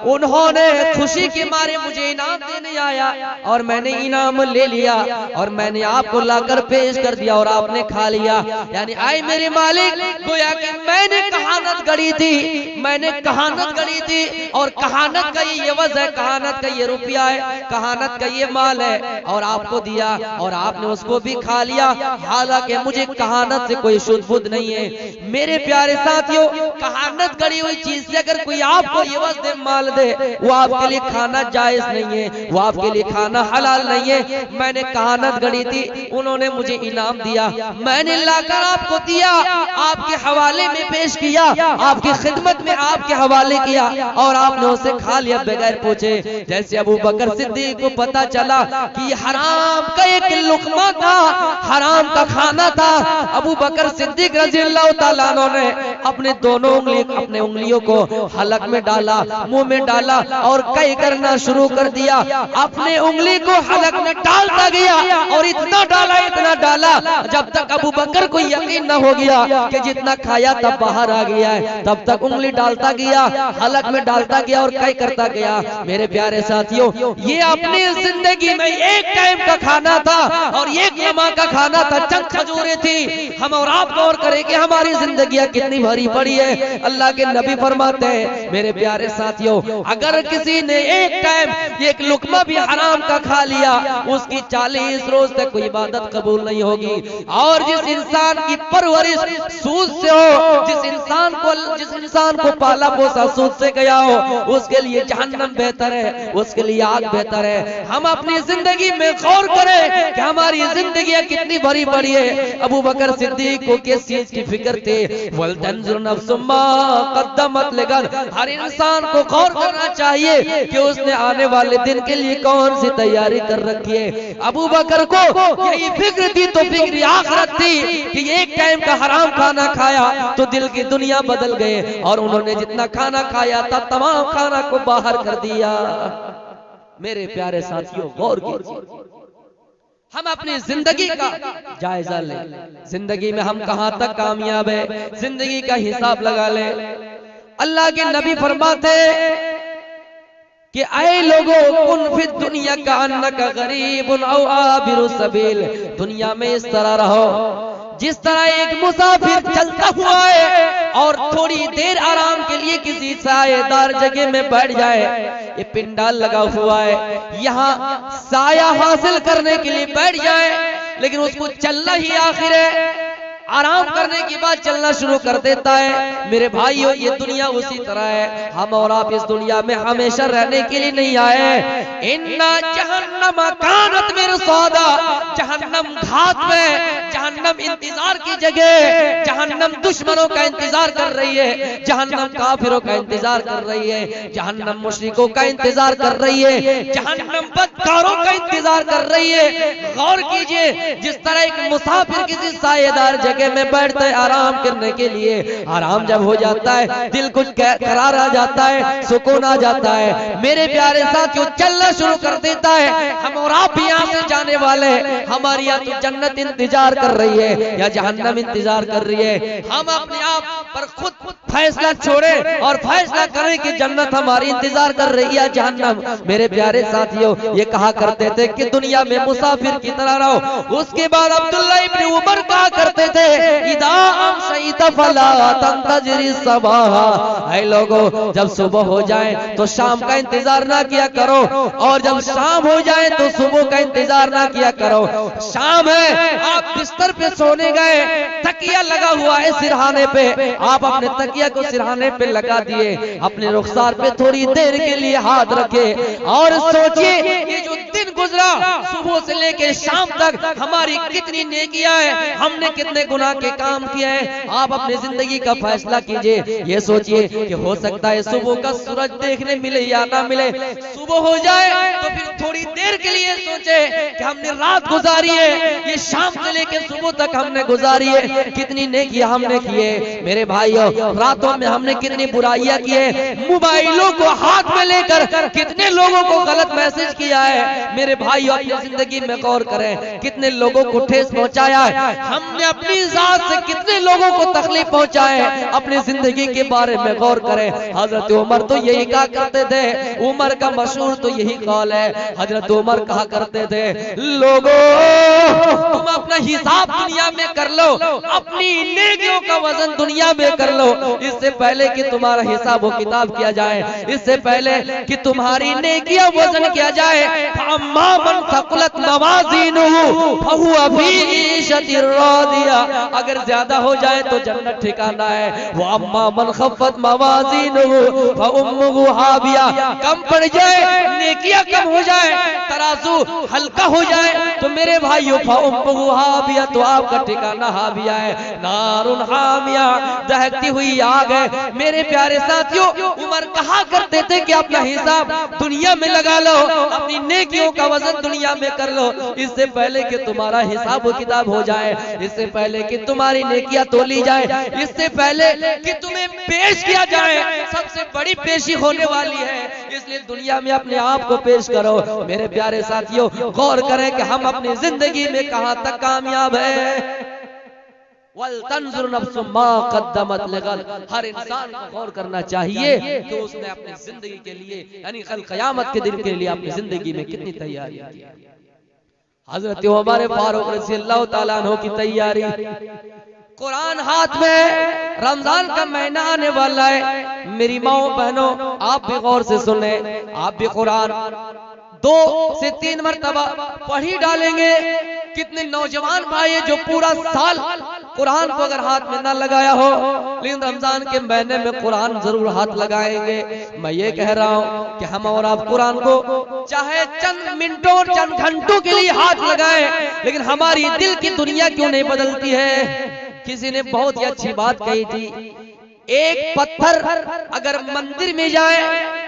उन्होंने खुशी के मारे मुझे इनाम देने आया और मैंने इनाम ले लिया और मैंने आपको लाकर पेश कर दिया और आपने खा लिया। यानी आए मेरे मालिक, गोया कि मैंने कहानत गढ़ी थी, मैंने कहानत गढ़ी थी, और कहानत का ये एवज है, कहानत का ये रुपया है, कहानत का ये माल है, और आपको दिया और आपने उसको भी खा लिया। हालांकि मुझे कहानत से कोई शुद्ध बुद्ध नहीं है। मेरे प्यारे साथियों, कहानत हरामत करी हुई चीज से अगर कोई आपको इवज दे माल दे, वो आपके लिए खाना जायज नहीं है, वो आपके लिए खाना हलाल नहीं है। मैंने कहानत गढ़ी थी, उन्होंने मुझे इनाम दिया, मैंने लाकर आपको दिया, आपके हवाले में पेश किया, आपकी खिदमत में आपके हवाले किया और आपने उसे खा लिया बगैर पूछे। जैसे अबू बकर सिद्दीक को पता चला कि हराम का एक लुकमा था, हराम का खाना था, अबू बकर सिद्दीक रज़ी अल्लाह तआला अन्हु ने अपने दोनों अपने उंगलियों को हलक में डाला, मुंह में डाला और कई करना शुरू कर दिया। अपने उंगली को हलक में डालता गया और इतना डाला जब तक अबू बकर को यकीन न हो गया कि जितना खाया तब बाहर आ गया है, तब तक उंगली डालता गया, हलक में डालता गया और कई करता गया। मेरे प्यारे साथियों, ये अपनी जिंदगी में एक टाइम का खाना था और एक लम्हा का खाना था, चंद खजूरें थी। हम और आप गौर करें कि हमारी जिंदगियां कितनी भरी पड़ी है। अल्लाह के नबी फरमाते हैं मेरे प्यारे साथियों, अगर किसी ने एक टाइम एक लुकमा भी हराम का खा लिया, उसकी 40 रोज तक कोई इबादत कबूल नहीं होगी। और जिस इंसान की परवरिश सूद से हो, जिस इंसान को पाला पोसा सूद से गया हो, उसके लिए जहन्नम बेहतर है, उसके लिए आग बेहतर है। हम अपनी जिंदगी में गौर करें कि हमारी जिंदगियां कितनी भरी पड़ी है। अबू बकर सिद्दीक को किस चीज की फिक्र थी? वल तंजुर नफ्सुम मा क़द्दमत लिगद। हर इंसान को गौर करना चाहिए कि उसने आने वाले दिन के लिए कौन सी तैयारी कर रखी है। अबू बकर को यही फिक्र थी, तो फिक्र आखिरत थी कि एक टाइम का हराम खाना खाया तो दिल की दुनिया बदल गए और उन्होंने जितना खाना खाया था तमाम खाना को बाहर कर दिया। मेरे प्यारे साथियों, गौर कीजिए, हम अपनी जिंदगी का जायजा लें। जिंदगी में हम कहां तक कामयाब है, जिंदगी का हिसाब लगा लें। अल्लाह के नबी फरमाते कि ऐ लोगों, कुन फिद दुनिया का अन्नका गरीबुन औ आबिरु सबील। दुनिया में इस तरह रहो जिस तरह एक मुसाफिर चलता हुआ है और थोड़ी देर आराम के लिए किसी सायेदार जगह में बैठ जाए। ये पिंडाल लगा हुआ है, यहाँ साया हासिल करने के लिए बैठ जाए, लेकिन उसको चलना ही आखिर है। आराम करने के बाद चलना शुरू कर देता है। मेरे भाइयों, ये दुनिया उसी तरह है। हम और आप इस दुनिया में हमेशा रहने के लिए नहीं आए। इन्ना जहन्नम कानत मेरे सौदा, जहन्नम घात में, जहन्नम इंतजार की जगह, जहन्नम दुश्मनों का इंतजार कर रही है, जहन्नम काफिरों का इंतजार कर रही है, जहन्नम मुशरिकों का इंतजार कर रही है, जहन्नम बदकारों का इंतजार कर रही है। गौर कीजिए, जिस तरह एक मुसाफिर किसी सायेदार जगह में बैठता है आराम करने के लिए, आराम जब हो जाता है दिल कुछ करार आ जाता है, सुकून आ जाता है। मेरे प्यारे साथियों, चलना शुरू कर देता है। हम और आप भी यहाँ से जाने वाले हैं। हमारी या तो जन्नत इंतजार कर रही है या जहन्नम इंतजार कर रही है। हम अपने आप पर खुद फैसला छोड़े और फैसला करें कि जन्नत हमारी इंतजार कर रही है, जहन्नम। मेरे प्यारे साथियों, ये कहा करते थे कि दुनिया में मुसाफिर की तरह रहो। उसके बाद अब्दुल्लाह इब्न उमर कहा करते थे, इदा अमशैत फला तंतजरी सबाह। ऐ लोगों, जब सुबह हो जाए तो शाम का इंतजार ना किया करो, और जब शाम हो जाए तो सुबह का इंतजार ना किया करो। शाम है, आप बिस्तर पे सोने गए, तकिया लगा हुआ है सिरहाने पे, आप अपने तकिया को सिरहाने पे लगा दिए, अपने रुखसार पे थोड़ी देर के लिए हाथ रखे और सोचिए ये जो दिन गुजरा सुबह से लेकर शाम तक हमारी कितनी नेकियां हैं, हमने कितने गुनाह के काम किए हैं। आप अपनी जिंदगी का फैसला कीजिए। ये सोचिए कि हो सकता है सुबह का सूरज देखने मिले या ना मिले। सुबह हो जाए तो फिर थोड़ी देर के लिए सोचे कि हमने रात गुजारी है, ये शाम से लेकर सुबह तक हमने गुजारी है, कितनी नेकियां हमने किए। मेरे भाइयों, रातों में हमने कितनी बुराइयां की है, मोबाइलों को हाथ में लेकर कितने लोगों को गलत मैसेज किया है। मेरे भाइयों, अपनी जिंदगी में गौर करें, कितने लोगों को ठेस पहुंचाया है, हमने अपनी जात से कितने लोगों को तकलीफ पहुंचाए। अपनी जिंदगी के बारे में गौर करें। हजरत उमर तो यही कहा करते थे, उमर का मशहूर तो यही कौल है। हजरत उमर कहा करते थे, लोगों तुम अपना हिसाब दुनिया में कर लो, अपनी नेकियों का वजन दुनिया में कर लो, इससे पहले कि तुम्हारा हिसाब व किताब किया जाए, इससे पहले कि तुम्हारी नेकियां वजन किया जाए। अम्मा मन थकुलत मवाज़ीनुहु फहुवा फी ईशतिर रादिया, अगर ज्यादा हो जाए तो जन्नत ठिकाना है। वो अम्मा मन खफ्फत मवाज़ीनुहु फउम्मुहु हाविया, कम पड़ जाए, नेकियां कम हो जाए, तराजू हल्का हो जाए तो मेरे भाइयों फउम्मुहु हाविया, तो आपका ठिकाना हाविया है। नारुन हामिया, दहकती हुई आग है। मेरे प्यारे साथियों, उमर कहा करते थे कि अपना हिसाब दुनिया में लगा लो, अपनी नेकियों का वजन दुनिया में कर लो, इससे पहले कि तुम्हारा हिसाब किताब हो जाए, इससे पहले कि तुम्हारी नेकियां तोली जाए, इससे पहले कि तुम्हें पेश किया जाए, सबसे बड़ी पेशी होने वाली है। इसलिए दुनिया में अपने आप को पेश करो। मेरे प्यारे साथियों, गौर करें कि हम अपनी जिंदगी में कहां तक कामयाब है। वल तंजुर नफ्सुम मा कद्दमत लिगद, हर इंसान को गौर करना चाहिए कि उसने अपनी जिंदगी के लिए, यानी कल क़यामत के दिन के लिए अपनी जिंदगी में कितनी तैयारी की। हजरत उमर फारूक रज़ियल्लाहु ताला अन्हु की तैयारी, कुरान हाथ में, रमजान का महीना आने वाला है। मेरी माओ बहनों, आप भी गौर से सुने, आप भी कुरान 2 से 3 मरतबा पढ़ ही डालेंगे। कितने नौजवान भाई जो पूरा साल कुरान को अगर हाथ में ना लगाया हो, लेकिन रमजान के महीने में कुरान जरूर हाथ लगाएंगे। मैं ये कह रहा हूँ कि हम और आप कुरान को चाहे चंद मिनटों, चंद घंटों के लिए हाथ लगाएं, लेकिन हमारी दिल की दुनिया क्यों नहीं बदलती है। किसी ने बहुत ही अच्छी बात कही थी, एक पत्थर अगर मंदिर में जाए,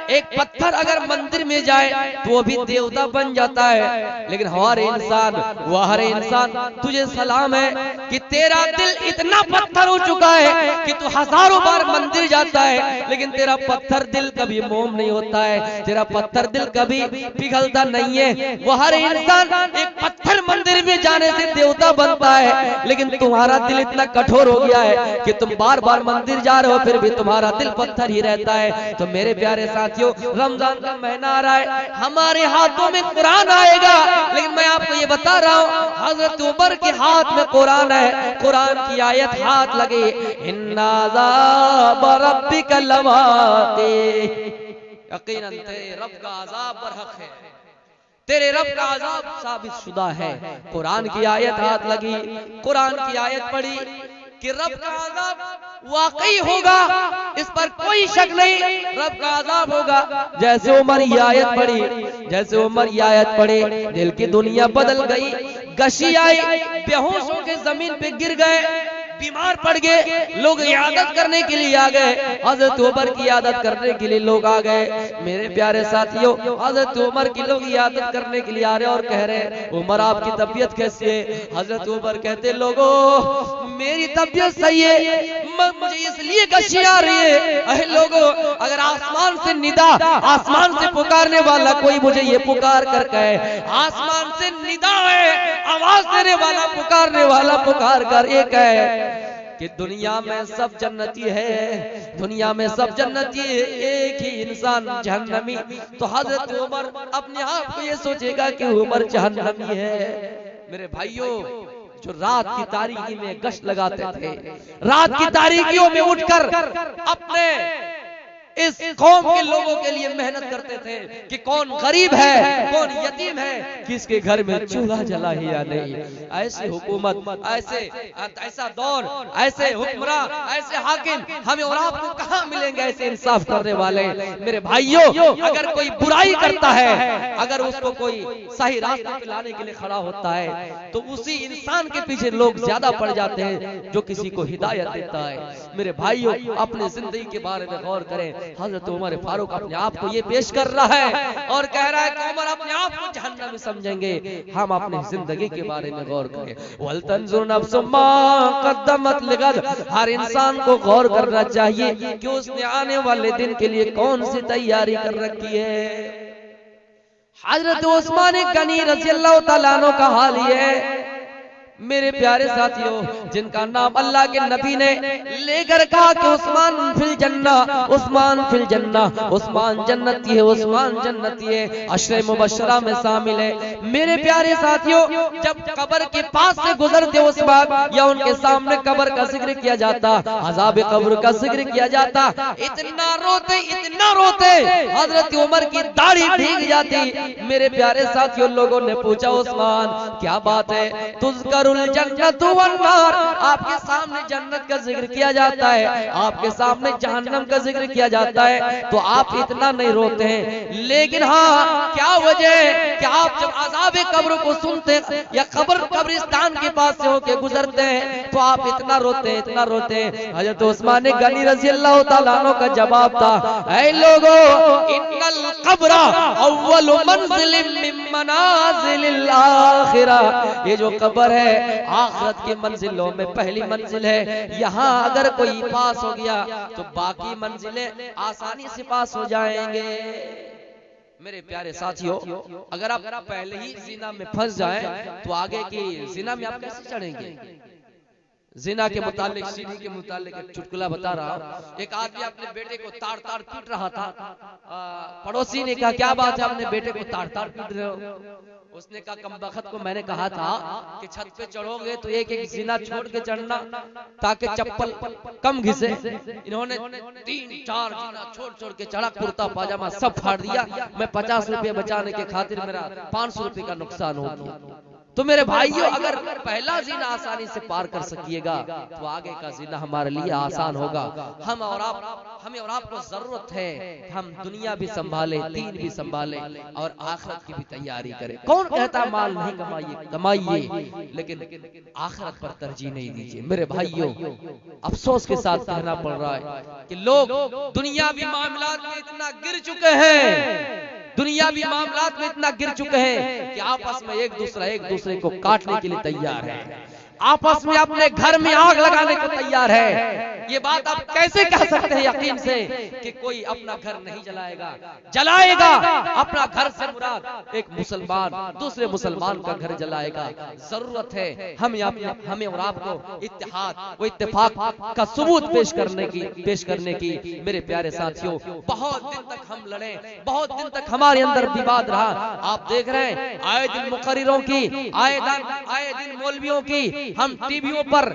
एक पत्थर अगर मंदिर में जाए तो वो भी देवता बन जाता है, लेकिन हमारे इंसान, वह हर इंसान तुझे सलाम है कि तेरा दिल इतना पत्थर हो चुका है कि तू हजारों बार मंदिर जाता है, लेकिन तेरा पत्थर दिल कभी मोम नहीं होता है, तेरा पत्थर दिल कभी पिघलता नहीं है। वो हर इंसान एक पत्थर मंदिर में जाने से देवता बनता है, लेकिन तुम्हारा दिल इतना कठोर हो गया है कि तुम बार बार मंदिर जा हो, फिर भी तुम्हारा दिल पत्थर ही रहता है। तो मेरे प्यारे साथियों, रमजान का महीना आ रहा है, हमारे हाथों में कुरान आएगा, लेकिन मैं आपको ये बता रहा हूँ, हजरत उमर के हाथ में कुरान है। कुरान की आयत हाथ लगे, इन्ना अज़ाब रब्बिका लवाक़ि, यकीनन तेरे रब का अज़ाब बरहक है, तेरे रब का अज़ाब साबित शुदा है। कुरान की आयत हाथ लगी, कुरान की आयत पढ़ी कि रब का अज़ाब वाकई होगा, इस पर कोई शक नहीं, रब का अज़ाब होगा। जैसे उमर ये आयत पढ़ी, जैसे उमर ये आयत पढ़े, दिल की दुनिया बदल गई, गशी आई, बेहोश होकर जमीन पे गिर गए, बीमार पड़ गए, लोग इयादत करने के लिए आ गए, हजरत उमर की इयादत करने के लिए लोग आ गए। मेरे प्यारे साथियों, हजरत उमर की लोग इयादत करने के लिए आ रहे और कह रहे, उमर आपकी तबीयत कैसी है। हजरत उमर कहते, लोगों मेरी तबीयत सही है, मुझे इसलिए गशी आ रही है। अरे लोगों, अगर आसमान से निदा, आसमान से पुकारने वाला कोई मुझे ये पुकार कर कहे, आसमान से निदा है, आवाज देने वाला, पुकारने वाला पुकार कर एक है कि दुनिया में सब जन्नती है, दुनिया में सब जन्नती है, एक ही इंसान जहन्नमी। तो हजरत उमर अपने आप को ये सोचेगा कि उमर जहन्नमी है। मेरे भाइयों, जो रात की तारीकी में गश्त लगाते थे, रात की तारीकियों में उठकर अपने इस कौम के लोगों के लिए मेहनत करते थे कि कौन गरीब है, कौन यतीम है, किसके घर में चूल्हा जला है या नहीं। ऐसी हुकूमत, ऐसा दौर, ऐसे हुक्मरान, ऐसे हाकिम हमें और आपको कहाँ मिलेंगे, ऐसे इंसाफ करने वाले। मेरे भाइयों, अगर कोई बुराई करता है, अगर उसको कोई सही रास्ते पे लाने के लिए खड़ा होता है, तो उसी इंसान के पीछे लोग ज्यादा पड़ जाते हैं जो किसी को हिदायत देता है। मेरे भाइयों, अपनी जिंदगी के बारे में गौर करें। हजरत उमर फारूक अपने आप को ये पेश कर रहा है और कह रहा है कि उमर अपने आप को जहन्नमी समझेंगे। हम अपनी जिंदगी के बारे में गौर करें। वल तंजुर नफ्सुम मा कद्दमत लिगद, हर इंसान को गौर करना चाहिए कि उसने आने वाले दिन के लिए कौन सी तैयारी कर रखी है। हजरत उस्मान गनी रज़ियल्लाहु ताला अन्हु का हाल ये है, मेरे प्यारे साथियों, जिनका नाम अल्लाह के नबी ने लेकर कहा कि उस्मान फिल जन्ना, उस्मान फिल जन्ना, उस्मान जन्नती है, उस्मान जन्नती है, अशरे मुबशरा में शामिल है। मेरे प्यारे साथियों, जब कब्र के पास से गुजरते उस्मान या उनके सामने कब्र का जिक्र किया जाता, अज़ाब कब्र का जिक्र किया जाता, इतना रोते हजरत उमर की दाढ़ी भीग जाती। मेरे प्यारे साथियों, लोगों ने पूछा उस्मान क्या बात है, तुज़करुल जन्नतु वन्नार, आपके सामने जन्नत का जिक्र किया जाता है, आपके सामने जहन्नम का जिक्र किया जाता है, तो आप इतना नहीं रोते हैं। लेकिन हाँ, क्या वजह कि आप जब अज़ाब कब्र को सुनते या कब्रिस्तान के पास से होके गुजरते हैं तो आप इतना रोते हैं, इतना रोते हैं। हजरत उस्मान गनी रज़ी अल्लाह तआला अन्हु का जवाब था, ऐ लोगों, इन्नल कब्र अव्वलु मंजिलिम मिन मनाजिलिल आखिरा, ये जो कब्र है आखिरत की मंजिलों में पहली मंजिल है। यहाँ अगर कोई पास हो गया तो बाकी मंजिलें आसानी से पास हो जाएंगे। मेरे प्यारे साथियों, अगर आप पहले ही जिना में फंस जाएं तो आगे की जिना में आप कैसे चढ़ेंगे? जिना के मुतालिक, सीढ़ी के मुतालिक एक चुटकुला बता रहा हूं। एक आदमी अपने बेटे को ताड़ ताड़ पीट रहा था। पड़ोसी ने कहा क्या बात है, अपने बेटे को ताड़ ताड़ पीट रहे हो? उसने कहा कमबख्त को मैंने कहा था कि छत पे चढ़ोगे तो एक एक जिना छोड़ के चढ़ना ताकि चप्पल कम घिसे। इन्होंने 3-4 जिना छोड़ छोड़ के चढ़ा, कुर्ता पाजामा सब फाड़ दिया। मैं 50 रुपए बचाने के खातिर मेरा 500 रुपए का नुकसान हो गया। तो मेरे भाइयों, अगर पहला जीना आसानी से पार कर सकिएगा तो आगे का जीना हमारे लिए आसान होगा। हमें और आपको जरूरत है हम दुनिया भी संभाले, दीन भी संभाले और आखिरत की भी तैयारी करें। कौन कहता माल नहीं कमाइए, लेकिन आखिरत पर तरजीह नहीं दीजिए। मेरे भाइयों, अफसोस के साथ कहना पड़ रहा है कि लोग दुनियावी मामलात में इतना गिर चुके हैं, दुनियावी मामलात में इतना गिर चुके हैं कि आपस में एक दूसरे को काटने के लिए तैयार है, आपस में अपने घर में आग लगाने को तैयार है। ये बात आप कैसे कह सकते हैं यकीन से कि कोई अपना घर नहीं जलाएगा? अपना घर से मुराद एक मुसलमान दूसरे मुसलमान का घर जलाएगा। जरूरत है हमें और आपको इत्तेहाद व इत्तेफाक का सबूत पेश करने की। मेरे प्यारे साथियों, बहुत दिन तक हम लड़े, बहुत दिन तक हमारे अंदर विवाद रहा। आप देख रहे हैं आए दिन मुकर्रिरों की, आए दिन मौलवियों की, हम टीवियों पर,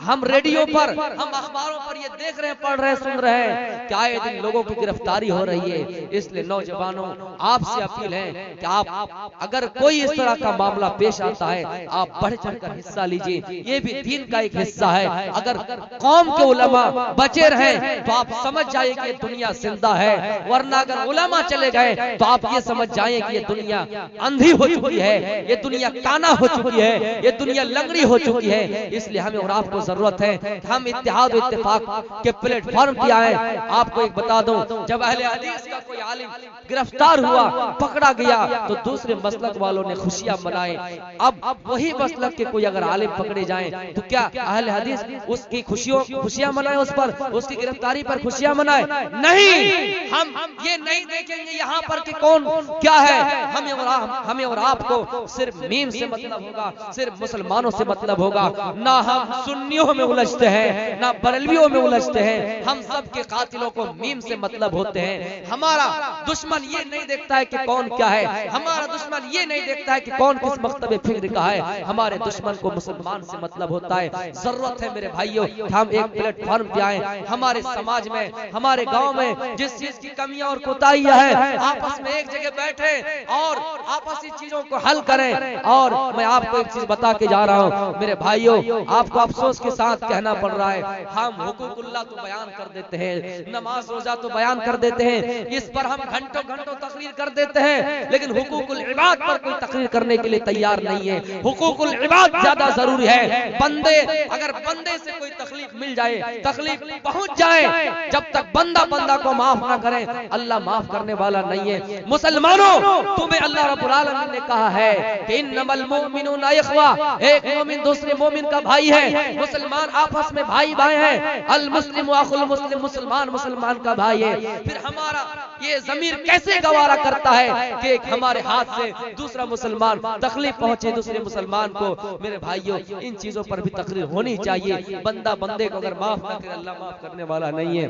हम रेडियो पर, हम अखबारों पर ये देख रहे हैं, पढ़ रहे हैं, सुन रहे हैं कि आए दिन लोगों की गिरफ्तारी हो रही है। इसलिए नौजवानों, आपसे अपील है कि आप अगर कोई इस तरह का मामला पेश आता है, आप बढ़ चढ़कर हिस्सा लीजिए। ये भी दीन का एक हिस्सा है। अगर कौम के उलमा बचे रहे तो आप समझ जाइए कि ये दुनिया जिंदा है, वरना अगर उलमा चले गए तो आप ये समझ जाइए कि ये दुनिया अंधी हो चुकी है, ये दुनिया काना हो चुकी है, ये दुनिया लंगड़ी हो चुकी है। इसलिए हमें और आपको जरूरत है कि हम इत्तेहाद और इत्तेफाक के प्लेटफॉर्म पे आए। आपको एक बता दूं, जब अहले हदीस का कोई आलिम गिरफ्तार हुआ, पकड़ा गया, तो दूसरे मसलक वालों ने खुशियां मनाई। अब वही मसलक के कोई अगर आलिम पकड़े जाएं तो क्या अहले हदीस उसकी खुशियां मनाए, उस पर, उसकी गिरफ्तारी पर खुशियां मनाए? नहीं, हम ये नहीं देखेंगे यहाँ पर कि कौन क्या है। हमें और आपको सिर्फ मीम से मतलब होगा, सिर्फ मुसलमानों से मतलब होगा। ना हम सुन्नियों में उलझते हैं, ना बरेलवियों में उलझते हैं। हम सब के कातिलों को मीम से मतलब होते हैं। हमारा दुश्मन ये नहीं देखता है कि कौन क्या है, हमारा दुश्मन ये नहीं देखता है कि कौन किस मकतबे फिक्र का है। हमारे दुश्मन को मुसलमान से मतलब होता है। जरूरत है मेरे भाइयों, हम एक प्लेटफॉर्म पे आए। हमारे समाज में, हमारे गांव में जिस चीज की कमियां और कोताहियां है, आपस में एक जगह बैठे और आपसी चीजों को हल करें। और मैं आपको एक चीज बता के जा रहा हूँ मेरे भाइयों, आपको अफसोस के साथ कहना पड़ रहा है, हम हुकूकुल्लाह तो बयान कर देते हैं, नमाज रोजा तो बयान कर देते हैं, इस पर हम घंटों तकरीर कर देते हैं, लेकिन हुकूकुल इबाद पर कोई तकरीर करने के लिए तैयार नहीं है। हुकूकुल इबाद ज्यादा जरूरी है। अगर बंदे से कोई तकलीफ मिल जाए, तकलीफ पहुंच जाए, जब तक बंदा को माफ ना करे, अल्लाह माफ करने वाला नहीं है। मुसलमानों, तुम्हें अल्लाह रब्बुल आलमीन ने कहा है कि इन्नमल मुमिनूना इख्वा, एक एक मोमिन दूसरे मोमिन का भाई है, मुसलमान आपस में भाई भाई हैं, अल मुस्लिम अखुल मुस्लिम, मुसलमान मुसलमान का भाई है। फिर हमारा ये ज़मीर कैसे गवारा करता है कि एक हमारे हाथ से दूसरा मुसलमान तकलीफ पहुंचे दूसरे मुसलमान को। मेरे भाइयों, इन चीजों पर भी तकरीर होनी चाहिए। बंदा बंदे को अगर माफ न करे, अल्लाह माफ करने वाला नहीं है।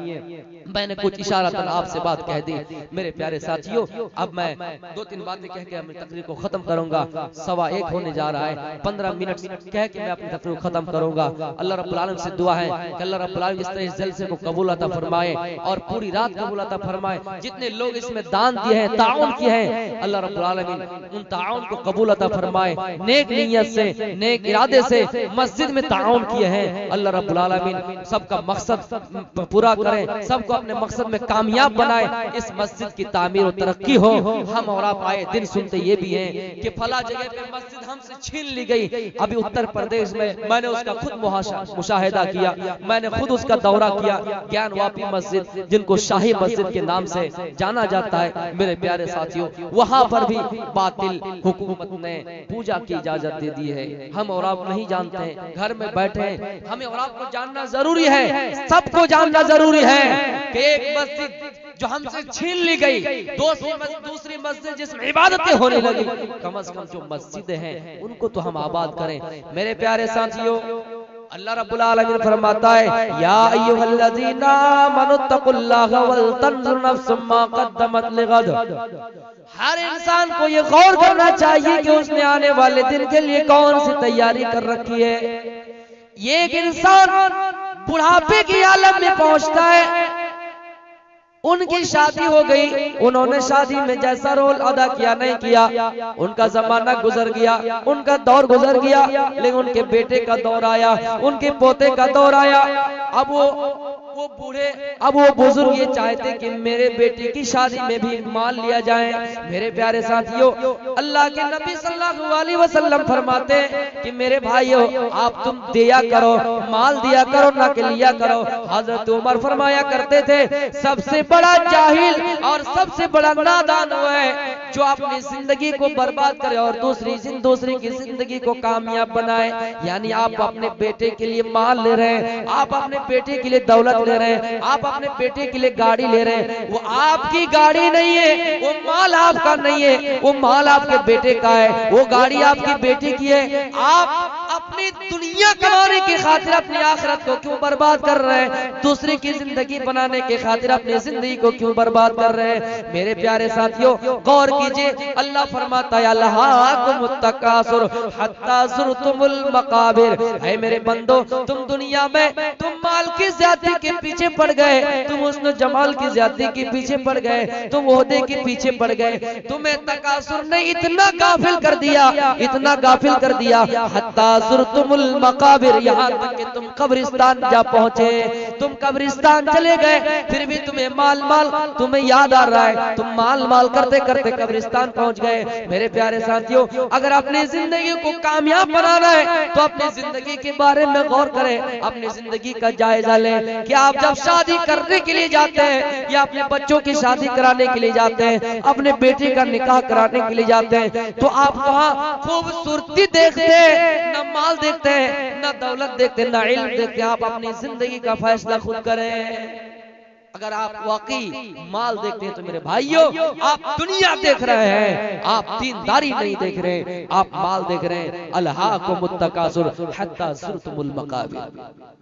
मैंने कुछ इशारतन आपसे बात कह दी मेरे प्यारे साथियों। अब मैं 2-3 बातें कह के अपनी तकरीर को खत्म करूंगा। 1:15 होने जा रहा है, 15 मिनट कह के मैं अपनी तकरीर को खत्म करूंगा। अल्लाह रब्बुल आलमीन से दुआ है कि अल्लाह रब्बुल आलमीन इस तरह इस जलसे को कबूल अता फरमाए और पूरी रात कबूल अता फरमाए। जितने लोग इसमें दान दिए हैं, ताउन किए हैं, अल्लाह रब्बुल आलमीन उन ताउन को कबूल अता फरमाए। नेक नियत से, नेक इरादे से मस्जिद में ताउन किए हैं, अल्लाह रब्बुल आलमीन सबका मकसद पूरा करें, सबको अपने मकसद में कामयाब बनाए, इस मस्जिद की तामीर और तरक्की हो। हम और आप आए दिन सुनते ये भी हैं कि फला जगह पे मस्जिद हमसे छीन ली गई। अभी उत्तर प्रदेश में मैंने उसका खुद मुशाहिदा किया, मैंने खुद उसका दौरा किया। ज्ञानवापी मस्जिद, जिनको शाही मस्जिद के नाम से जाना जाता है, मेरे प्यारे साथियों, वहां पर भी बातिल हुकूमत ने पूजा की इजाजत दे दी है। हम और आप नहीं जानते हैं, घर में बैठे हैं। हमें और आपको जानना जरूरी है, सबको जानना जरूरी है कि एक मस्जिद जो हमसे छीन ली गई, दूसरी मस्जिद जिसमें इबादतें होने लगी, कम से कम जो मस्जिदें हैं उनको तो हम आबाद करें। मेरे प्यारे साथियों, अल्लाह रब्बुल आलमीन फरमाता है, या अय्युहल्लज़ीना आमनुत्तकुल्लाह वल तंजुर नफ्सुम मा क़द्दमत लिगद। हर इंसान को ये गौर करना चाहिए कि उसने आने वाले दिन के लिए कौन सी तैयारी कर रखी है। ये एक इंसान बुढ़ापे की आलम में पहुंचता है, उनकी शादी हो गई, उन्होंने शादी में जैसा रोल अदा किया नहीं किया, उनका जमाना गुजर गया, उनका दौर गुजर गया, लेकिन उनके बेटे का दौर आया, उनके पोते का दौर आया। अब वो बूढ़े, अब वो बुजुर्ग ये चाहते कि मेरे बेटे की शादी में भी माल लिया जाए। मेरे प्यारे साथियों, अल्लाह के नबी सल्लल्लाहु अलैहि वसल्लम फरमाते कि मेरे भाइयों, आप तुम दिया करो, माल दिया करो, ना कि लिया करो। हजरत उमर फरमाया करते थे, सबसे बड़ा जाहिल और सबसे बड़ा नादान वो है जो अपनी जिंदगी को बर्बाद करे और दूसरी की जिंदगी को कामयाब बनाए। यानी आप अपने बेटे के लिए माल ले रहे हैं, आप अपने बेटे के लिए दौलत ले रहे हैं, आप अपने बेटे के लिए गाड़ी ले रहे हैं। वो आपकी गाड़ी नहीं है, वो माल आपका नहीं है, वो माल आपके बेटे का है, वो गाड़ी आपकी बेटे की है। आप अपनी दुनिया कमाने की खातिर अपनी आखिरत को क्यों बर्बाद कर रहे हैं? दूसरे की जिंदगी बनाने की खातिर अपनी जिंदगी को क्यों बर्बाद कर रहे हैं? मेरे प्यारे साथियों, गौर कीजिए, अल्लाह फरमाता है, अल्लाहुमुत्तकासुर हत्ता ज़ुरतुमुल मकाबिर। है मेरे बंदो, तुम दुनिया में तुम माल की ज्यादती के पीछे पड़ गए, तुम हुस्न जमाल की ज्यादती के पीछे पड़ गए, तुम ओहदे के पीछे पड़ गए। तुम्हें तकासुर ने इतना गाफिल कर दिया, इतना गाफिल कर दिया, हत्ता ज़ुरतुमुल मकाबिर, यहाँ तक कि तुम कब्रिस्तान जा पहुंचे। तुम कब्रिस्तान चले गए, फिर भी तुम्हें माल तुम्हें याद आ रहा है, तुम माल करते करते कब्रिस्तान पहुंच गए। मेरे प्यारे साथियों, अगर अपनी जिंदगी को कामयाब बनाना है तो अपनी जिंदगी के बारे में गौर करें, अपनी जिंदगी का जायजा लें कि आप जब शादी करने के लिए जाते हैं या अपने बच्चों की शादी कराने के लिए जाते हैं, अपने बेटे का निकाह कराने के लिए जाते हैं, तो आप वहाँ खूबसूरती देखते हैं, न माल देखते हैं, न दौलत देखते हैं, न इल्म देखते हैं। आप अपनी जिंदगी का फैसला खुद करें। अगर आप वाकई माल देखते हैं तो मेरे भाइयों, आप दुनिया देख रहे हैं, आप दीनदारी नहीं देख रहे, आप माल देख रहे हैं। अल्हाकुमुत्तकासुर हत्ता ज़ुरतुमुल मकाबिर।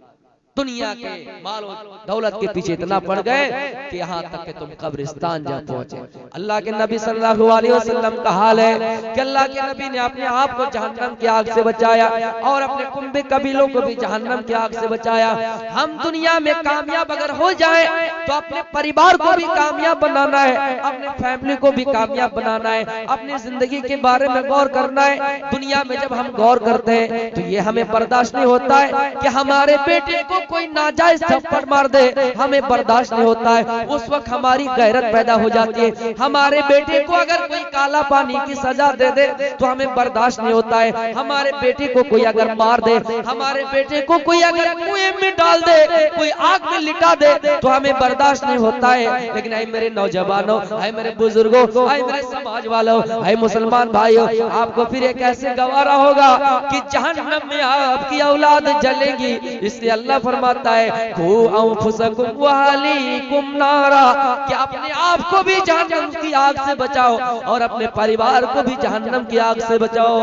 दुनिया के माल और दौलत के पीछे इतना पड़ गए कि यहाँ तक कि तुम कब्रिस्तान जा पहुंचे। अल्लाह के नबी सल्लल्लाहु अलैहि वसल्लम का हाल है कि अल्लाह के नबी ने अपने आप को जहन्नम की आग से बचाया और अपने कुंबे कबीलों को भी जहन्नम की आग से बचाया। हम दुनिया में कामयाब अगर हो जाए तो अपने परिवार को भी कामयाब बनाना है, अपने फैमिली को भी कामयाब बनाना है, अपनी जिंदगी के बारे में गौर करना है। दुनिया में जब हम गौर करते हैं तो ये हमें बर्दाश्त नहीं होता है कि हमारे बेटे को कोई नाजायज थप्पड़ मार दे हमें बर्दाश्त नहीं होता है, उस वक्त हमारी गैरत पैदा हो जाती है। हमारे बेटे को अगर कोई काला पानी की सजा दे दे तो हमें बर्दाश्त नहीं होता है। हमारे बेटे को कोई अगर मार दे, हमारे बेटे को कोई अगर कुएं में डाल दे, कोई आग में लिटा दे तो हमें बर्दाश्त नहीं होता है। लेकिन ऐ मेरे नौजवानों, ऐ मेरे बुजुर्गों, ऐ मेरे समाज वालों, ऐ मुसलमान भाइयों, आपको फिर ये कैसे गवारा होगा कि जहन्नम में आपकी औलाद जलेगी। इसलिए अल्लाह फरमाता है खू अंफुसकुम व अहलीकुम नारा, कि अपने आप को भी जहन्नम की आग से बचाओ और अपने परिवार को भी जहन्नम की आग से बचाओ।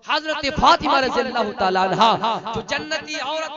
हजरत फातिमा रज़ियल्लाहु ताला अन्हा जो जन्नती औरत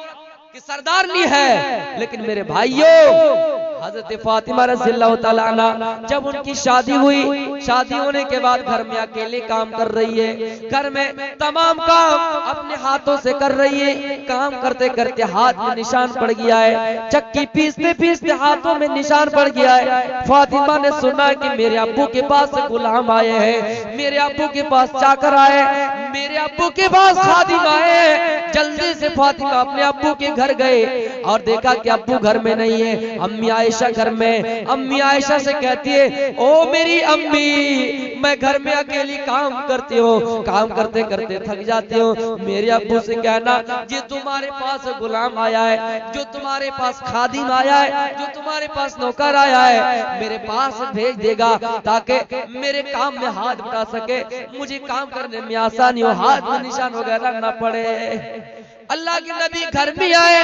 की सरदारनी है, लेकिन मेरे भाइयों हजरत फातिमा रज़ियल्लाहु ताला अन्हा जब उनकी शादी हुई, शादी होने के बाद घर में अकेले काम कर रही है, घर में तमाम काम अपने हाथों से कर रही है। काम करते करते हाथ में निशान पड़ गया है, चक्की पीसते पीसते हाथों में निशान पड़ गया है। फातिमा ने सुना कि मेरे अब्बू के पास गुलाम आए हैं, मेरे अब्बू के पास चाकर आए, मेरे अब्बू के पास खादिम आए। जल्दी से फातिमा अपने अब्बू के घर गए और देखा कि अब्बू घर में नहीं है, अम्मी आयशा घर में। अम्मी आयशा से कहती है ओ मेरी अम्मी, मैं घर में अकेली काम करती हूँ, काम करते करते थक जाती हूँ। मेरे अब्बू से कहना जो तुम्हारे पास गुलाम आया है, जो तुम्हारे पास खादिम आया है, जो तुम्हारे पास नौकर आया है, मेरे पास भेज देगा ताकि मेरे काम में हाथ बटा सके, मुझे काम करने में आसानी हो, हाथ में निशान वगैरह न पड़े। अल्लाह के नबी घर में आए,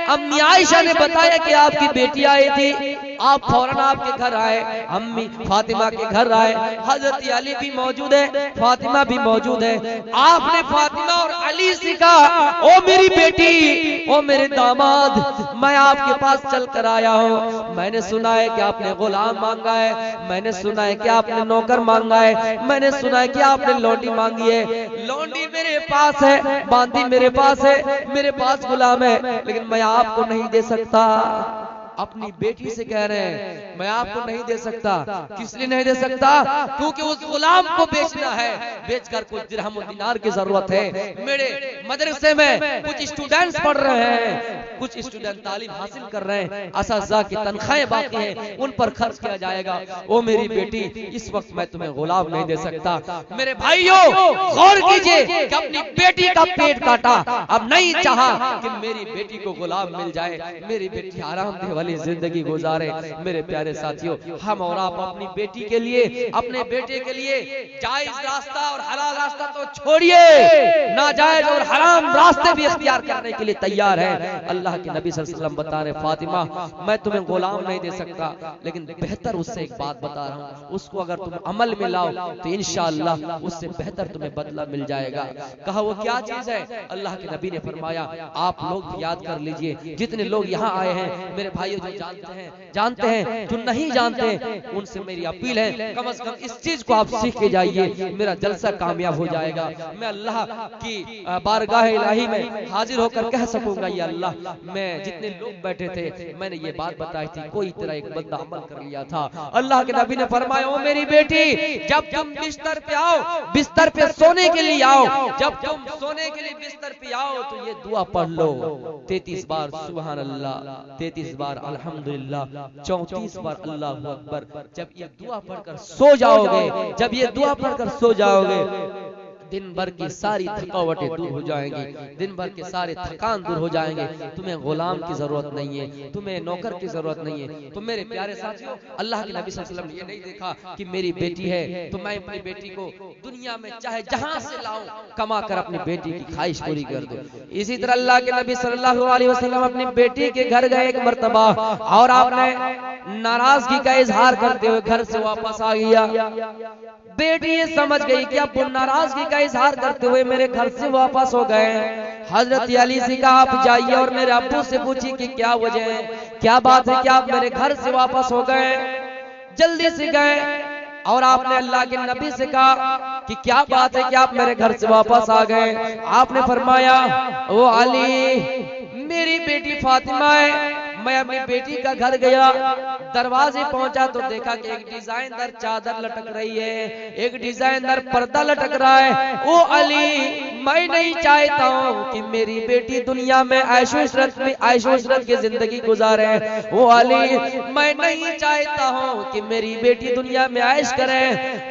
अम्मी आयशा ने बताया कि आपकी बेटी आई थी, आप फौरन आपके घर आए, अम्मी फातिमा के घर आए। हजरत अली भी मौजूद है, फातिमा भी मौजूद है। आपने फातिमा और अली से कहा ओ मेरी बेटी, ओ मेरे दामाद, मैं आपके पास चल कर आया हूँ। मैंने सुना है कि आपने गुलाम मांगा है, मैंने सुना है कि आपने नौकर मांगा है, मैंने सुना है कि आपने लौंडी मांगी है। लौंडी मेरे पास है, बांदी मेरे पास है, मेरे पास गुलाम है, लेकिन मैं आपको नहीं दे सकता। अपनी बेटी से कह रहे हैं मैं आपको नहीं दे सकता। किस लिए नहीं दे सकता? क्योंकि उस गुलाम को बेचना है, बेचकर कुछ दिरहम और दिनार की जरूरत है। मेरे मदरसे में कुछ स्टूडेंट्स पढ़ रहे हैं, कुछ स्टूडेंट तालीम हासिल कर रहे हैं, असातिज़ा की तनख्वाहें बाकी हैं, उन पर खर्च किया जाएगा। ओ मेरी बेटी, इस वक्त मैं तुम्हें गुलाम नहीं दे सकता। मेरे भाइयों गौर कीजिए कि अपनी बेटी का पेट काटा, अब नहीं चाहा कि मेरी बेटी को गुलाम मिल जाए, मेरी बेटी आराम दे वाली जिंदगी गुजारे। मेरे प्यारे साथियों, हम और आप अपनी बेटी के लिए, अपने बेटे के लिए जायज रास्ता और हलाल रास्ता तो छोड़िए, नाजायज और हराम रास्ते भी इख्तियार करने के लिए तैयार हैं। अल्लाह के नबी सल्लल्लाहु अलैहि वसल्लम बता रहे फातिमा मैं तुम्हें गुलाम नहीं दे सकता, लेकिन बेहतर उससे एक बात बता रहा हूँ, उसको अगर तुम अमल में लाओ तो इंशाअल्लाह उससे बेहतर तुम्हें बदला मिल जाएगा। कहा वो क्या चीज है? अल्लाह के नबी ने फरमाया आप लोग याद कर लीजिए, जितने लोग यहाँ आए हैं मेरे भाई जो जानते हैं, जो नहीं जानते उनसे मेरी अपील है कम से कम इस चीज को आप सीख के जाइए, मेरा जलसा कामयाब हो जाएगा। मैं अल्लाह की बारगाह इलाही में हाजिर होकर कह सकूंगा या अल्लाह, मैं जितने लोग बैठे थे मैंने ये बात बताई थी, कोई तरह एक बंदा अमल कर लिया था। अल्लाह के नबी ने फरमाया ओ मेरी बेटी, जब तुम बिस्तर पे आओ, बिस्तर पे सोने के लिए आओ, जब तुम सोने के लिए बिस्तर पे आओ तो ये दुआ पढ़ लो 33 बार सुभान अल्लाह, 33 बार अल्हम्दुलिल्लाह, 34 बार अल्लाहु अकबर। जब ये दुआ पढ़कर सो जाओगे, जब ये दुआ पढ़कर सो जाओगे, दिन भर की सारी थकावटें दूर हो जाएंगी, दिन भर के सारे थकान दूर हो जाएंगे। तुम्हें गुलाम की जरूरत नहीं है, तुम्हें नौकर की जरूरत नहीं है। तो मेरे प्यारे साथियों, अल्लाह के नबी सल्लल्लाहु अलैहि वसल्लम ने ये नहीं देखा कि मेरी बेटी है तो मैं अपनी बेटी को दुनिया में चाहे जहां से लाऊं कमा कर अपनी बेटी की ख्वाहिश पूरी कर दूं। इसी तरह अल्लाह के नबी सल्लल्लाहु अलैहि वसल्लम अपनी बेटी के घर गए एक मर्तबा, और आपने नाराजगी का इजहार करते हुए घर से वापस आ गया। बेटी ये समझ गई कि अब नाराजगी का इजहार करते हुए मेरे घर से वापस हो गए। हजरत अली से कहा आप जाइए और मेरे अब्बू से पूछिए कि क्या वजह है, क्या बात है कि आप मेरे घर से वापस हो गए। जल्दी से गए और आपने अल्लाह के नबी से कहा कि क्या बात है कि आप मेरे घर से वापस आ गए। आपने फरमाया ओ अली, मेरी बेटी फातिमा है, मैं अपनी बेटी का घर गया, दरवाजे पहुंचा तो देखा कि एक डिजाइनदार चादर लटक रही है, एक डिजाइनदार पर्दा लटक रहा है। ओ अली, मैं नहीं चाहता हूँ कि मेरी बेटी दुनिया में ऐशो-इशरत की जिंदगी गुजारे। ओ अली, मैं नहीं चाहता हूँ कि मेरी बेटी दुनिया में ऐश करे।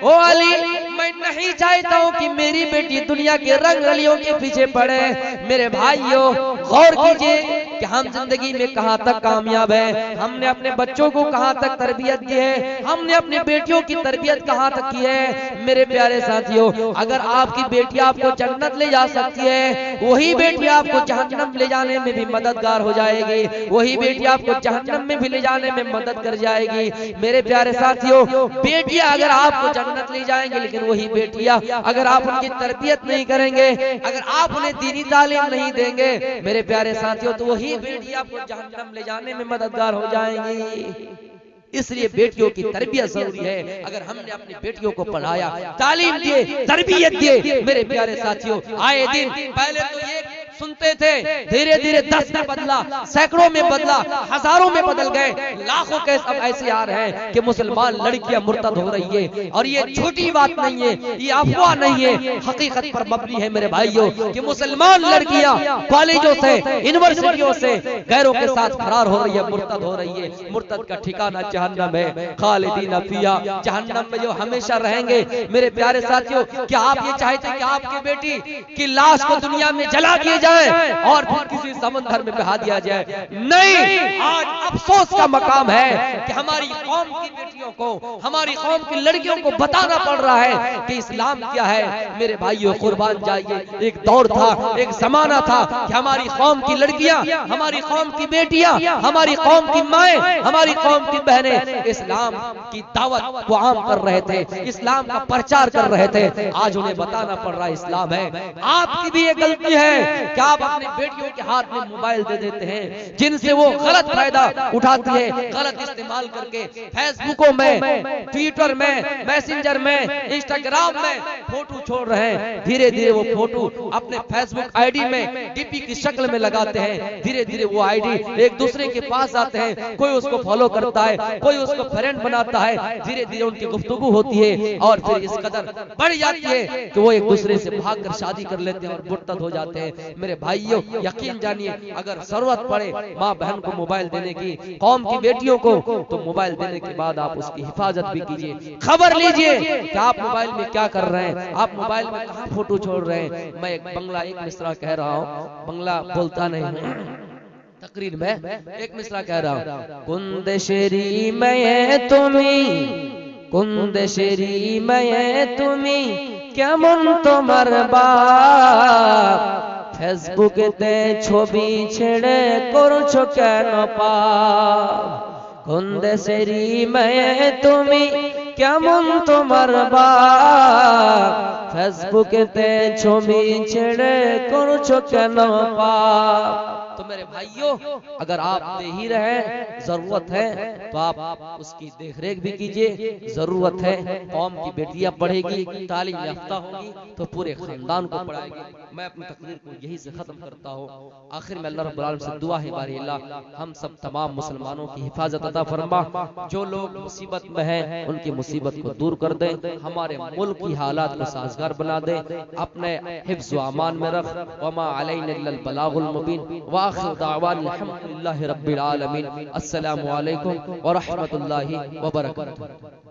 ओ अली, मैं नहीं चाहता हूँ कि मेरी बेटी दुनिया के रंग रलियों के पीछे पड़े। मेरे भाइयों, गौर कीजिए कि हम जिंदगी में कहां तक कामयाब है, हमने अपने बच्चों को कहां तक तरबियत दी है, हमने अपनी बेटियों की तरबियत कहां तक की है। मेरे प्यारे साथियों, अगर आपकी बेटी आपको जन्नत ले जा सकती है, वही बेटी आपको जहन्नम ले जाने में भी मददगार हो जाएगी, वही बेटी आपको जहन्नम में भी ले जाने में मदद कर जाएगी। मेरे प्यारे साथियों, बेटियां अगर आपको जन्नत ले जाएंगे, लेकिन वही बेटियां अगर आप उनकी तरबियत नहीं करेंगे, अगर आप उन्हें दीनी तालीम नहीं देंगे, मेरे प्यारे साथियों, तो वही बेटी आपको जहन्नम ले जाने में मददगार हो जाएंगी। इसलिए बेटियों की तरबियत जरूरी है। अगर हमने अपनी बेटियों को पढ़ाया, तालीम दिए, तरबियत दिए, मेरे प्यारे साथियों, आए दिन पहले तो ये सुनते थे, धीरे धीरे 10 में बदला, सैकड़ों में बदला, हजारों में बदल गए, लाखों केस अब ऐसे आ रहे हैं कि मुसलमान लड़कियां मुर्तद हो रही है। और ये झूठी बात नहीं है, ये अफवाह नहीं है, हकीकत पर मबनी है मेरे भाइयों, कि मुसलमान लड़कियां कॉलेजों से, यूनिवर्सिटियों से गैरों के साथ फरार हो रही है, मुर्तद हो रही है। मुर्तद का ठिकाना जहन्नम है, खालिदीन फिया, जहन्नम में जो हमेशा रहेंगे। मेरे प्यारे साथियों, क्या आप ये चाहते कि आपकी बेटी की लाश को दुनिया में जला दिया जाए और फिर किसी समंदर में बहा दिया जाए? नहीं। आज अफसोस का मकाम है कि हमारी कौम की बेटियों को, हमारी कौम की लड़कियों को बताना पड़ रहा है कि इस्लाम क्या है। मेरे भाइयों, कुर्बान जाइए, एक दौर था, एक जमाना था कि हमारी कौम की लड़कियां, हमारी कौम की बेटियां, हमारी कौम की माएं, हमारी कौम की बहनें इस्लाम की दावत को आम कर रहे थे, इस्लाम का प्रचार कर रहे थे। आज उन्हें बताना पड़ रहा है इस्लाम है। आपकी भी ये गलती है कि आप अपने बेटियों के हाथ में मोबाइल दे देते हैं, जिनसे वो गलत फायदा उठाती है, गलत इस्तेमाल करके फेसबुकों में, ट्विटर में, मैसेंजर में, इंस्टाग्राम में फोटो छोड़ रहे हैं। धीरे धीरे वो फोटो अपने फेसबुक आईडी में डीपी की शक्ल में लगाते हैं। धीरे धीरे वो आईडी एक दूसरे के पास आते हैं, कोई उसको फॉलो करता है, कोई उसको फ्रेंड बनाता है। धीरे धीरे उनकी गुफ्तगू होती है और फिर इस कदर बढ़ जाती है कि वो एक दूसरे से भागकर शादी कर लेते हैं और मुर्तद हो जाते हैं। मेरे भाइयों, यकीन जानिए, अगर जरूरत पड़े माँ बहन को मोबाइल देने की, कौम की बेटियों को, तो मोबाइल देने के बाद आप उसकी हिफाजत भी कीजिए। खबर लीजिए कि आप मोबाइल में क्या कर रहे हैं, आप मोबाइल में कहाँ फोटो छोड़ रहे हैं। मैं एक बंगला, एक मिसरा कह रहा हूँ, बंगला बोलता नहीं हूँ, तकरीर में एक मिसरा कह रहा हूँ। कुंदेशेरी मैं तुम्हें, कुंदेशेरी मैं तुम्हें, কেমন তোমার বাপ, ফেসবুকেতে ছবি ছেড়ে করছো কেন পাপ, কোন দেশেরই মেয়ে তুমি, কেমন তোমার বাপ, ফেসবুকেতে ছবি ছেড়ে করছো কেন পাপ। तो मेरे भाइयों, अगर आप दे ही रहे, जरूरत है तो आप उसकी देखरेख भी कीजिए। जरूरत है, कौम की बेटियां पढ़ेगी, तालीम याफ्ता होगी तो पूरे खानदान को पढ़ाएगी। मैं अपनी तकरीर को यही से खत्म करता हूँ। आखिर में अल्लाह रब्बुल आलमीन से दुआ है, बारी अल्लाह हम सब तमाम मुसलमानों की हिफाजत अता फरमा। जो लोग मुसीबत में हैं उनकी मुसीबत को दूर कर दे, हमारे मुल्क की हालात को साजगार बना दे, अपने हिफ्ज़ व अमान में रख। वमा अलैना इल्लल बलागुल मुबीन। वाखिर दावाना अल्हम्दुलिल्लाहि रब्बिल आलमीन। अस्सलामु अलैकुम व रहमतुल्लाहि व बरकातुहू।